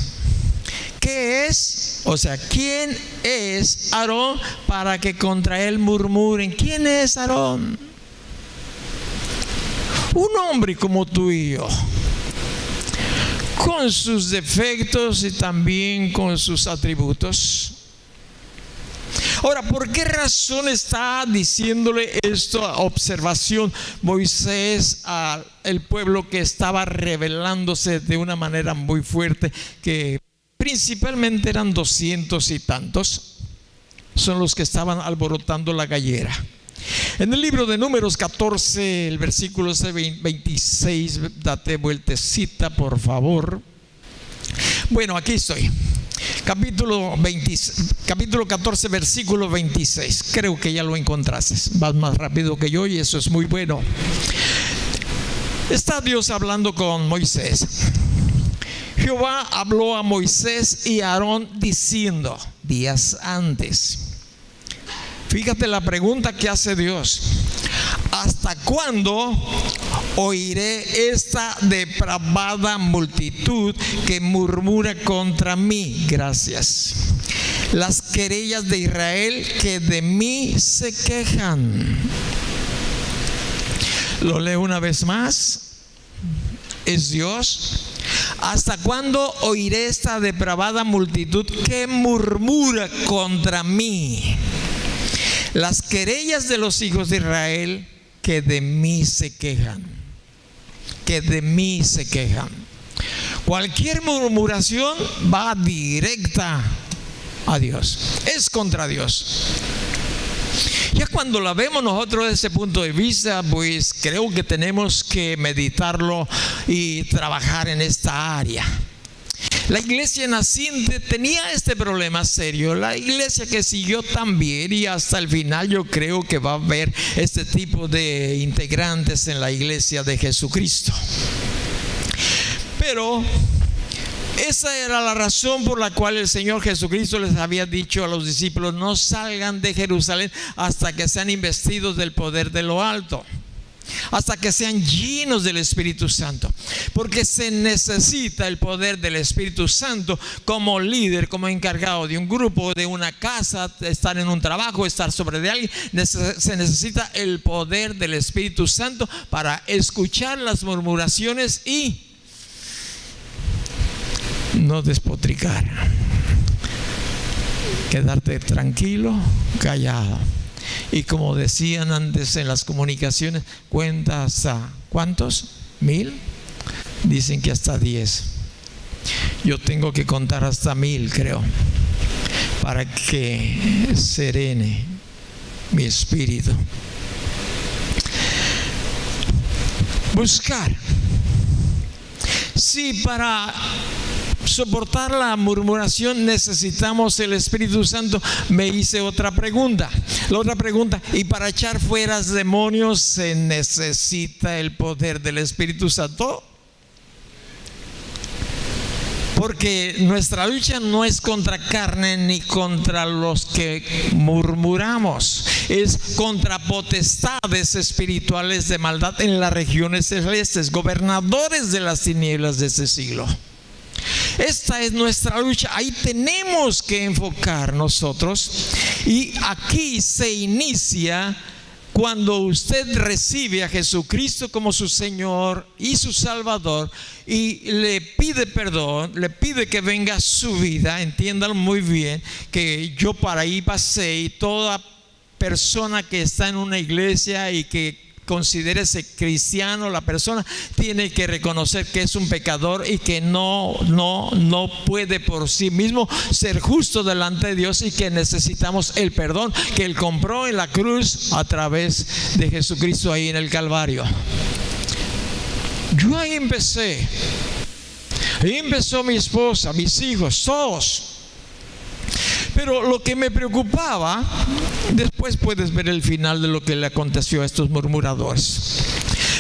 ¿Qué es? O sea, ¿quién es Aarón para que contra él murmuren? ¿Quién es Aarón? Un hombre como tú y yo, con sus defectos y también con sus atributos. Ahora, ¿por qué razón está diciéndole esto a observación Moisés al pueblo que estaba rebelándose de una manera muy fuerte, que principalmente eran 200 y tantos, son los que estaban alborotando la gallera? En el libro de Números 14, el versículo 26, date vueltecita por favor. Bueno, aquí estoy. Capítulo 14, versículo 26. Creo que ya lo encontraste. Vas más rápido que yo y eso es muy bueno. Está Dios hablando con Moisés. Jehová habló a Moisés y a Aarón diciendo, días antes. Fíjate la pregunta que hace Dios. ¿Hasta cuándo oiré esta depravada multitud que murmura contra mí? Gracias. Las querellas de Israel que de mí se quejan. Lo leo una vez más. Es Dios. ¿Hasta cuándo oiré esta depravada multitud que murmura contra mí? Las querellas de los hijos de Israel que de mí se quejan. Que de mí se quejan. Cualquier murmuración va directa a Dios. Es contra Dios. Ya cuando la vemos nosotros desde ese punto de vista, pues creo que tenemos que meditarlo y trabajar en esta área. La iglesia naciente tenía este problema serio. La iglesia que siguió también, y hasta el final yo creo que va a haber este tipo de integrantes en la iglesia de Jesucristo. Pero esa era la razón por la cual el Señor Jesucristo les había dicho a los discípulos: no salgan de Jerusalén hasta que sean investidos del poder de lo alto, hasta que sean llenos del Espíritu Santo, porque se necesita el poder del Espíritu Santo como líder, como encargado de un grupo, de una casa, estar en un trabajo, estar sobre de alguien. Se necesita el poder del Espíritu Santo para escuchar las murmuraciones y no despotricar, quedarte tranquilo, callado. Y como decían antes en las comunicaciones, cuenta hasta ¿cuántos? 1000. Dicen que hasta 10. Yo tengo que contar hasta 1000, creo, para que serene mi espíritu. Buscar. Sí, para soportar la murmuración necesitamos el Espíritu Santo. Me hice otra pregunta. La otra pregunta: ¿y para echar fuera demonios se necesita el poder del Espíritu Santo? Porque nuestra lucha no es contra carne ni contra los que murmuramos, es contra potestades espirituales de maldad en las regiones celestes, gobernadores de las tinieblas de este siglo. Esta es nuestra lucha. Ahí tenemos que enfocar nosotros. Y aquí se inicia cuando usted recibe a Jesucristo como su Señor y su Salvador y le pide perdón, le pide que venga a su vida. Entiéndanlo muy bien, que yo para ahí pasé, y toda persona que está en una iglesia y que considérese cristiano, la persona tiene que reconocer que es un pecador y que no puede por sí mismo ser justo delante de Dios, y que necesitamos el perdón que Él compró en la cruz a través de Jesucristo ahí en el Calvario. Yo ahí empecé. Ahí empezó mi esposa, mis hijos, todos. Pero lo que me preocupaba, después puedes ver el final de lo que le aconteció a estos murmuradores.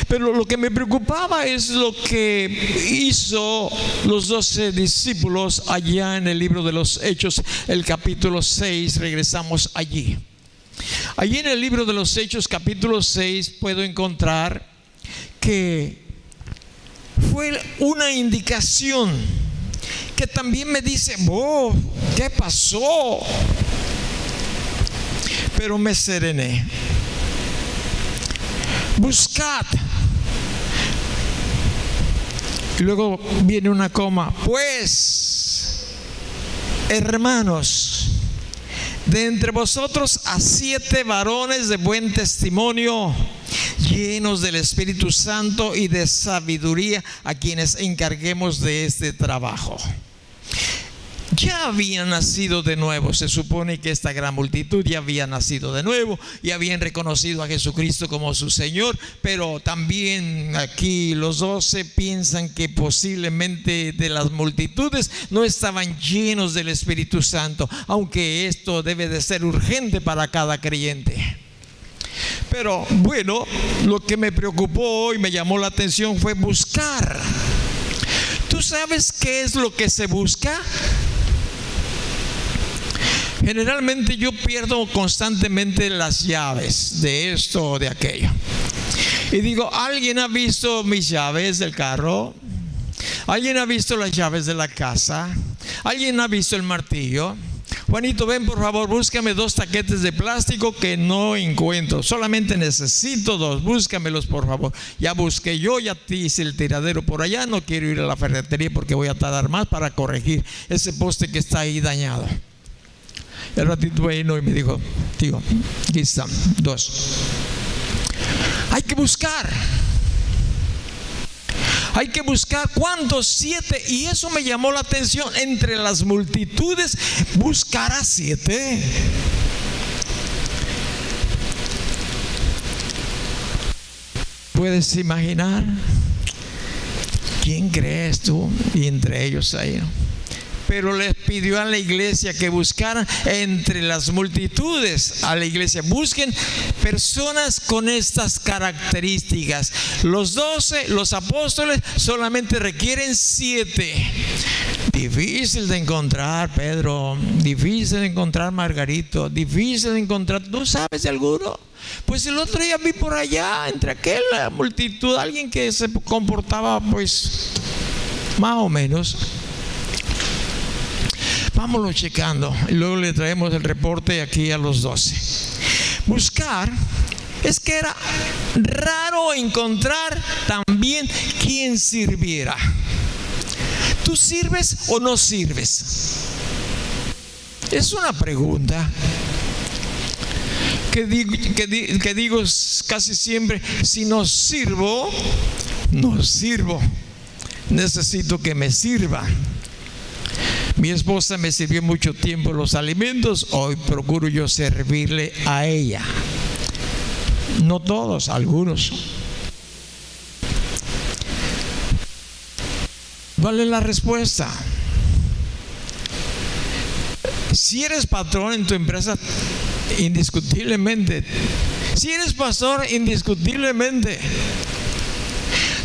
Pero lo que me preocupaba es lo que hizo los 12 discípulos allá en el libro de los Hechos, el capítulo 6. Regresamos allí. Allí en el libro de los Hechos, capítulo 6, puedo encontrar que fue una indicación que también me dice: oh, ¿qué pasó? Pero me serené. Buscad. Y luego viene una coma. Pues, hermanos, de entre vosotros a 7 varones de buen testimonio, llenos del Espíritu Santo y de sabiduría, a quienes encarguemos de este trabajo. Ya habían nacido de nuevo. Se supone que esta gran multitud ya había nacido de nuevo y habían reconocido a Jesucristo como su Señor. Pero también aquí los 12 piensan que posiblemente de las multitudes no estaban llenos del Espíritu Santo, aunque esto debe de ser urgente para cada creyente. Pero bueno, lo que me preocupó y me llamó la atención fue buscar. ¿Tú sabes qué es lo que se busca? Generalmente yo pierdo constantemente las llaves de esto o de aquello. Y digo: ¿alguien ha visto mis llaves del carro? ¿Alguien ha visto las llaves de la casa? ¿Alguien ha visto el martillo? Juanito, ven por favor, búscame 2 taquetes de plástico que no encuentro. Solamente necesito 2, búscamelos por favor. Ya busqué yo, ya te hice el tiradero por allá. No quiero ir a la ferretería porque voy a tardar más para corregir ese poste que está ahí dañado. El ratito vino y me dijo: tío, aquí están 2. Hay que buscar. Hay que buscar. ¿Cuántos? 7. Y eso me llamó la atención. Entre las multitudes, buscar a 7. ¿Puedes imaginar? ¿Quién crees tú? Y entre ellos ahí. Pero les pidió a la iglesia que buscaran entre las multitudes. A la iglesia: busquen personas con estas características. Los 12, los apóstoles, solamente requieren 7. Difícil de encontrar, Pedro. Difícil de encontrar, Margarito. Difícil de encontrar. ¿Tú sabes de alguno? Pues el otro día vi por allá, entre aquella multitud, alguien que se comportaba pues más o menos. Vámonos checando y luego le traemos el reporte aquí a los 12. Buscar es que era raro encontrar también quien sirviera. ¿Tú sirves o no sirves? Es una pregunta que digo casi siempre. Si no sirvo, no sirvo. Necesito que me sirvan. Mi esposa me sirvió mucho tiempo los alimentos. Hoy procuro yo servirle a ella. No todos, algunos. ¿Cuál es la respuesta? Si eres patrón en tu empresa, indiscutiblemente. Si eres pastor, indiscutiblemente.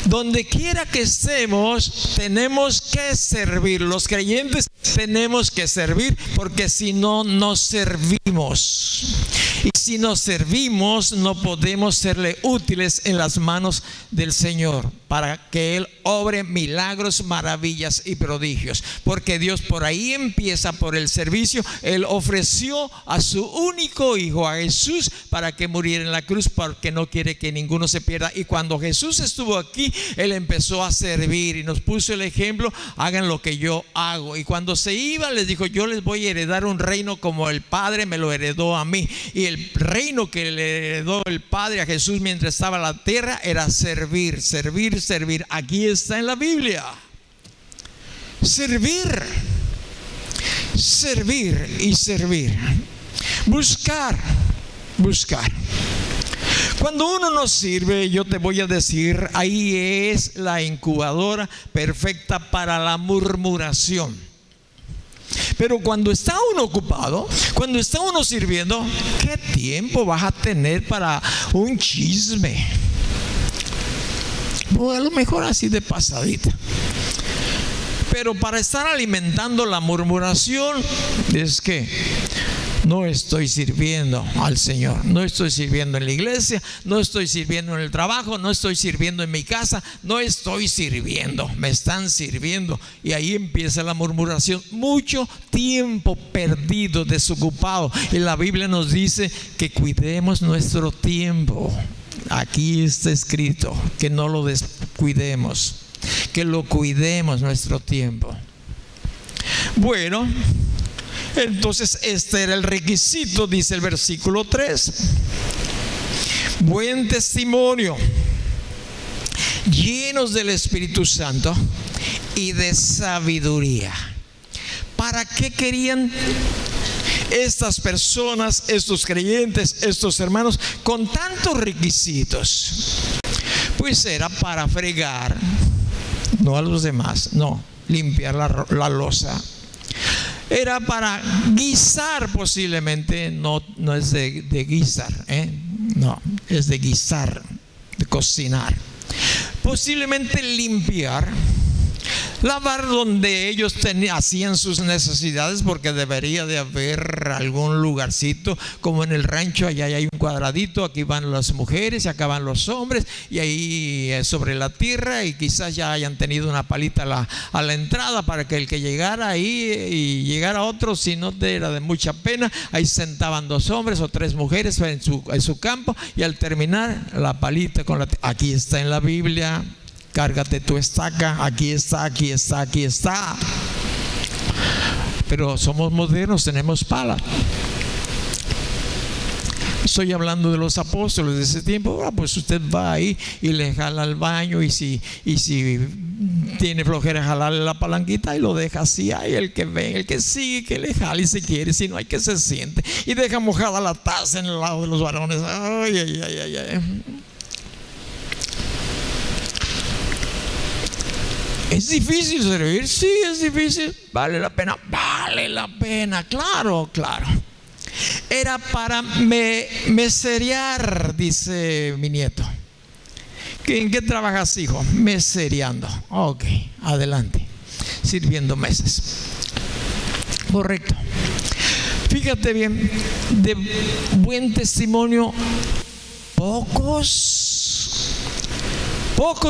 Donde quiera que estemos, tenemos que servir. Los creyentes tenemos que servir, porque si no, no servimos. Y si no servimos, no podemos serle útiles en las manos del Señor. para que Él obre milagros, maravillas y prodigios. Porque Dios por ahí empieza, por el servicio. Él ofreció a su único Hijo, a Jesús, para que muriera en la cruz, porque no quiere que ninguno se pierda. Y cuando Jesús estuvo aquí, Él empezó a servir y nos puso el ejemplo: hagan lo que yo hago. Y cuando se iba, les dijo: yo les voy a heredar un reino como el Padre me lo heredó a mí. Y el reino que le heredó el Padre a Jesús mientras estaba en la tierra era servir, servir, servir. Aquí está en la Biblia: servir, servir y servir. Buscar, buscar. Cuando uno no sirve, yo te voy a decir, ahí es la incubadora perfecta para la murmuración. Pero cuando está uno ocupado, cuando está uno sirviendo, ¿qué tiempo vas a tener para un chisme? O a lo mejor así de pasadita. Pero para estar alimentando la murmuración, es que no estoy sirviendo al Señor, no estoy sirviendo en la iglesia, no estoy sirviendo en el trabajo, no estoy sirviendo en mi casa, no estoy sirviendo, me están sirviendo. Y ahí empieza la murmuración. Mucho tiempo perdido, desocupado. Y la Biblia nos dice que cuidemos nuestro tiempo. Aquí está escrito que no lo descuidemos, que lo cuidemos nuestro tiempo. Bueno, entonces este era el requisito, dice el versículo 3. Buen testimonio, llenos del Espíritu Santo y de sabiduría. ¿Para qué querían estas personas, estos creyentes, estos hermanos con tantos requisitos? Pues era para fregar, no a los demás, no, limpiar la loza. Era para guisar, posiblemente, no es de guisar, no, es de guisar, de cocinar. Posiblemente limpiar, lavar donde ellos hacían sus necesidades, porque debería de haber algún lugarcito, como en el rancho, allá hay un cuadradito, aquí van las mujeres y acá van los hombres, y ahí sobre la tierra, y quizás ya hayan tenido una palita a la entrada, para que el que llegara ahí y llegara otro, si no te era de mucha pena, ahí sentaban 2 hombres o 3 mujeres en su campo, y al terminar la palita con aquí está en la Biblia: cárgate tu estaca, aquí está, aquí está, aquí está. Pero somos modernos, tenemos pala. Estoy hablando de los apóstoles de ese tiempo. Pues usted va ahí y le jala al baño, y si tiene flojera jalarle la palanquita, y lo deja así. Hay el que ve, el que sigue, que le jale, y si quiere, si no, hay que se siente y deja mojada la taza en el lado de los varones. Ay, ay, ay, ay, ay. ¿Es difícil servir? Sí, es difícil. ¿Vale la pena? Vale la pena, claro, claro. Era para meserear, dice mi nieto. ¿En qué trabajas, hijo? Mesereando. Ok, adelante. Sirviendo mesas. Correcto. Fíjate bien, de buen testimonio, pocos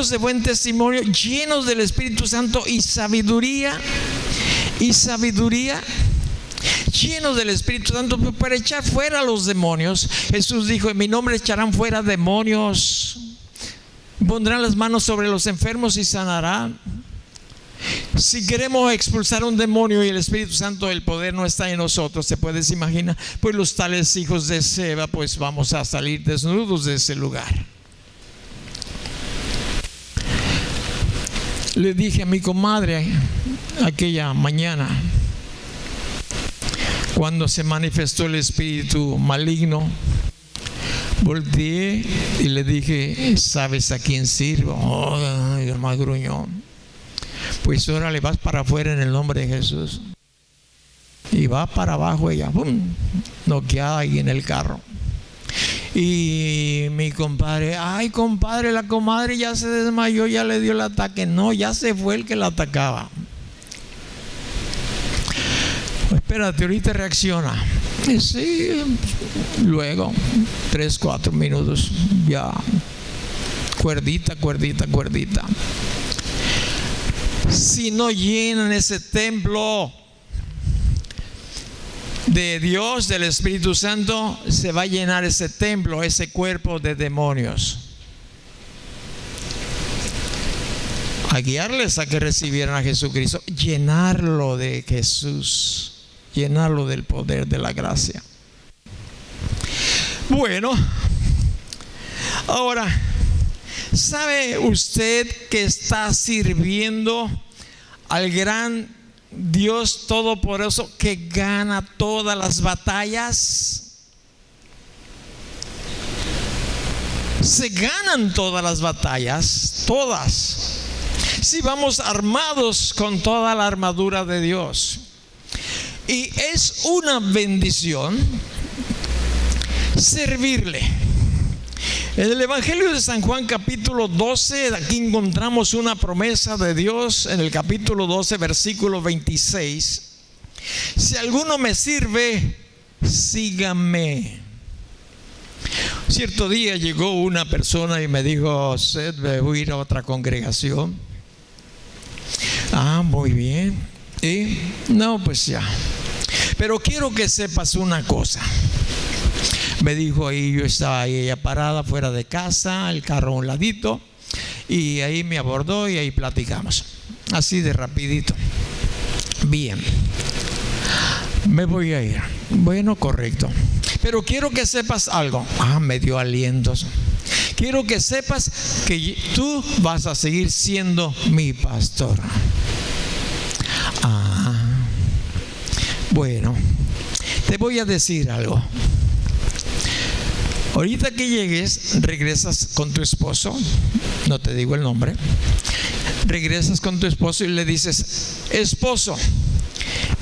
de buen testimonio, llenos del Espíritu Santo y sabiduría, llenos del Espíritu Santo para echar fuera a los demonios. Jesús dijo: en mi nombre echarán fuera demonios, pondrán las manos sobre los enfermos y sanarán. Si queremos expulsar un demonio y el Espíritu Santo, el poder no está en nosotros, ¿se puedes imaginar? Pues los tales hijos de Seba, pues vamos a salir desnudos de ese lugar. Le dije a mi comadre aquella mañana, cuando se manifestó el espíritu maligno, volteé y le dije: ¿sabes a quién sirvo? Oh, hermano gruñón. Pues órale, vas para afuera en el nombre de Jesús. Y va para abajo ella, ¡pum!, noqueada ahí en el carro. Y mi compadre: ay, compadre, la comadre ya se desmayó, ya le dio el ataque. No, ya se fue el que la atacaba. Espérate, ahorita reacciona. Y sí, luego 3-4 minutos ya cuerdita. Si no llenan ese templo de Dios, del Espíritu Santo, se va a llenar ese templo, ese cuerpo de demonios. A guiarles a que recibieran a Jesucristo, llenarlo de Jesús, llenarlo del poder de la gracia. Bueno, ahora, ¿sabe usted que está sirviendo al gran Dios Todopoderoso que gana todas las batallas? Se ganan todas las batallas, todas, si vamos armados con toda la armadura de Dios. Y es una bendición servirle. En el Evangelio de San Juan capítulo 12, aquí encontramos una promesa de Dios en el capítulo 12, versículo 26. Si alguno me sirve, sígame. Cierto día llegó una persona y me dijo: Seth, voy a ir a otra congregación. Ah, muy bien. ¿Y? No, pues ya. Pero quiero que sepas una cosa. Me dijo ahí, yo estaba ahí ella parada fuera de casa, el carro a un ladito, y ahí me abordó y ahí platicamos, así de rapidito. Bien, me voy a ir. Bueno, correcto, pero quiero que sepas algo. Ah, me dio alientos. Quiero que sepas que tú vas a seguir siendo mi pastor. Ah, bueno, te voy a decir algo. Ahorita que llegues, regresas con tu esposo, no te digo el nombre, regresas con tu esposo y le dices: esposo,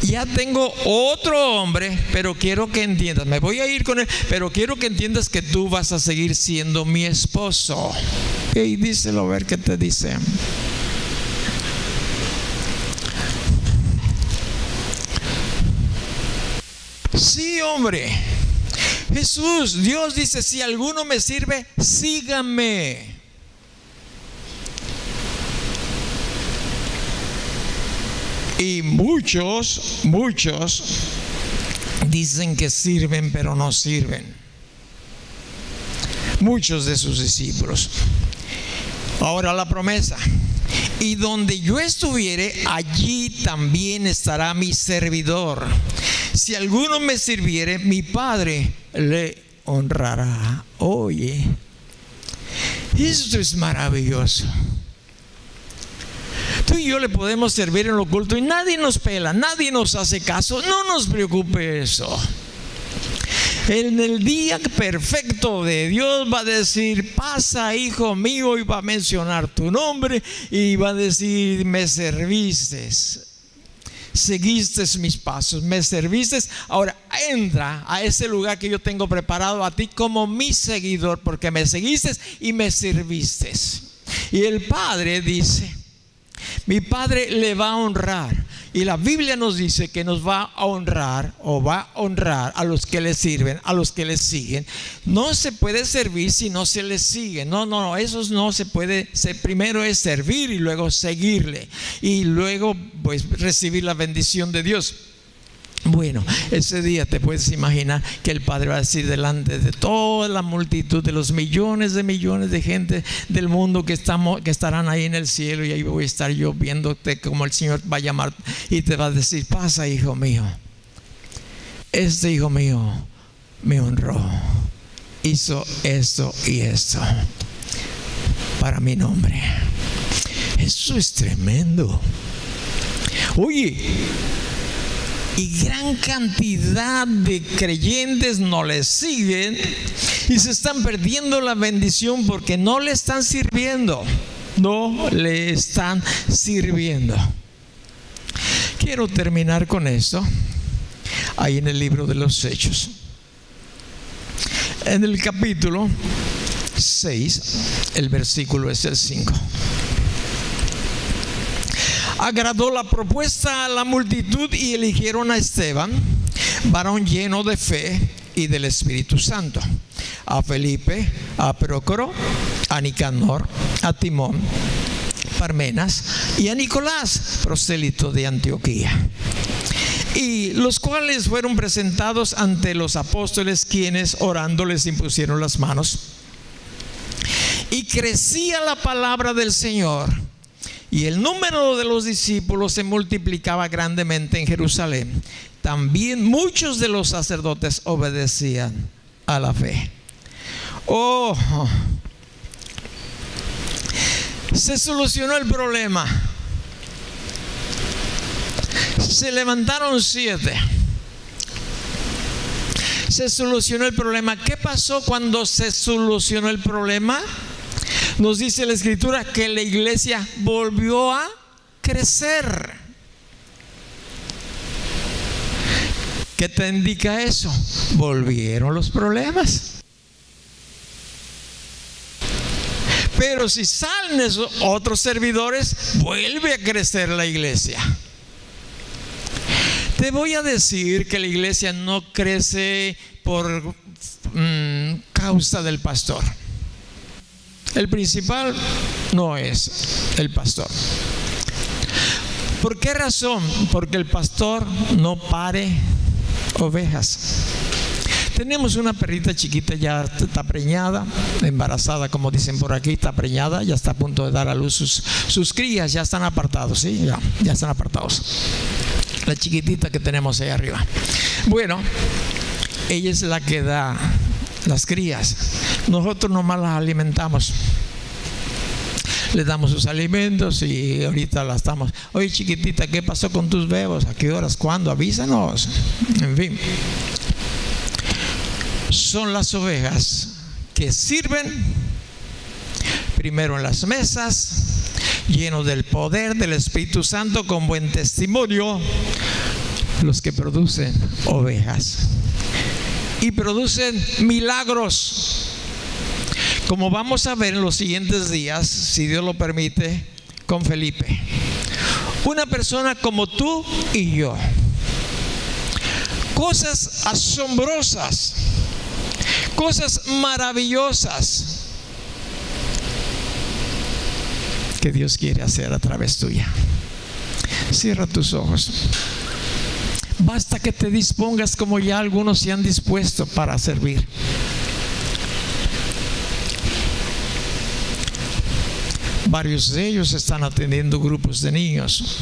ya tengo otro hombre, pero quiero que entiendas, me voy a ir con él, pero quiero que entiendas que tú vas a seguir siendo mi esposo. Y díselo, a ver qué te dice. Sí, hombre. Jesús, Dios dice: si alguno me sirve, sígame. Y muchos dicen que sirven, pero no sirven. Muchos de sus discípulos. Ahora la promesa: y donde yo estuviere, allí también estará mi servidor. Si alguno me sirviere, mi Padre le honrará. Oye, esto es maravilloso. Tú y yo le podemos servir en lo oculto y nadie nos pela, nadie nos hace caso. No nos preocupe eso. En el día perfecto de Dios va a decir: pasa, hijo mío, y va a mencionar tu nombre y va a decir: me serviste, seguiste mis pasos, me serviste. Ahora entra a ese lugar que yo tengo preparado a ti como mi seguidor, porque me seguiste y me serviste. Y el Padre dice: mi Padre le va a honrar. Y la Biblia nos dice que nos va a honrar, o va a honrar a los que le sirven, a los que le siguen. No se puede servir si no se le sigue. No, eso no se puede. Primero es servir y luego seguirle. Y luego pues recibir la bendición de Dios. Bueno, ese día te puedes imaginar que el Padre va a decir delante de toda la multitud, de los millones de gente del mundo que estarán ahí en el cielo, y ahí voy a estar yo viéndote como el Señor va a llamar y te va a decir: pasa, hijo mío, este hijo mío me honró, hizo esto y esto para mi nombre. Eso es tremendo. Oye, y gran cantidad de creyentes no le siguen y se están perdiendo la bendición porque no le están sirviendo. No le están sirviendo. Quiero terminar con esto. Ahí en el libro de los Hechos, en el capítulo 6, el versículo es el 5. Agradó la propuesta a la multitud y eligieron a Esteban, varón lleno de fe y del Espíritu Santo, a Felipe, a Prócoro, a Nicanor, a Timón, Parmenas y a Nicolás, prosélito de Antioquía, y los cuales fueron presentados ante los apóstoles, quienes orando les impusieron las manos. Y crecía la palabra del Señor, y el número de los discípulos se multiplicaba grandemente en Jerusalén. También muchos de los sacerdotes obedecían a la fe. Se solucionó el problema. Se levantaron 7. Se solucionó el problema. ¿Qué pasó cuando se solucionó el problema? Nos dice la Escritura que la iglesia volvió a crecer. ¿Qué te indica eso? Volvieron los problemas. Pero si salen esos otros servidores, vuelve a crecer la iglesia. Te voy a decir que la iglesia no crece por causa del pastor. El principal no es el pastor. ¿Por qué razón? Porque el pastor no pare ovejas. Tenemos una perrita chiquita, ya está preñada, embarazada, como dicen por aquí, está preñada, ya está a punto de dar a luz sus crías, ya están apartados, ¿sí? Ya están apartados. La chiquitita que tenemos ahí arriba. Bueno, ella es la que da las crías. Nosotros nomás las alimentamos. Le damos sus alimentos y ahorita la estamos. Oye, chiquitita, ¿qué pasó con tus bebés? ¿A qué horas? ¿Cuándo? Avísanos. En fin. Son las ovejas que sirven primero en las mesas, llenos del poder del Espíritu Santo, con buen testimonio, los que producen ovejas y producen milagros, como vamos a ver en los siguientes días, si Dios lo permite, con Felipe. Una persona como tú y yo. Cosas asombrosas, cosas maravillosas que Dios quiere hacer a través tuya. Cierra tus ojos. Basta que te dispongas, como ya algunos se han dispuesto para servir. Varios de ellos están atendiendo grupos de niños,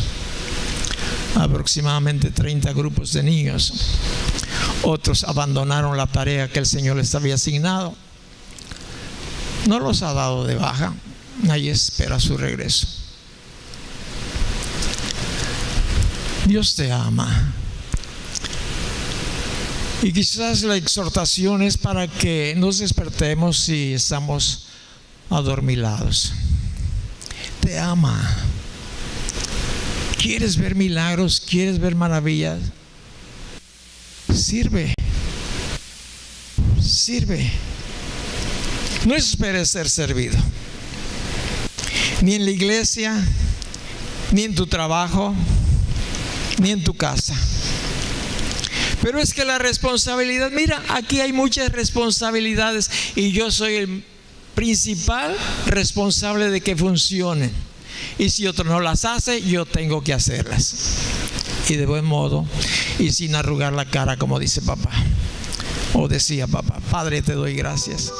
aproximadamente 30 grupos de niños. Otros abandonaron la tarea que el Señor les había asignado. No los ha dado de baja. Ahí espera su regreso. Dios te ama. Y quizás la exhortación es para que nos despertemos si estamos adormilados. Te ama. ¿Quieres ver milagros? ¿Quieres ver maravillas? Sirve. Sirve. No esperes ser servido. Ni en la iglesia, ni en tu trabajo, ni en tu casa. Pero es que la responsabilidad, mira, aquí hay muchas responsabilidades y yo soy el principal responsable de que funcionen. Y si otro no las hace, yo tengo que hacerlas. Y de buen modo y sin arrugar la cara, como dice papá, o decía papá. Padre, te doy gracias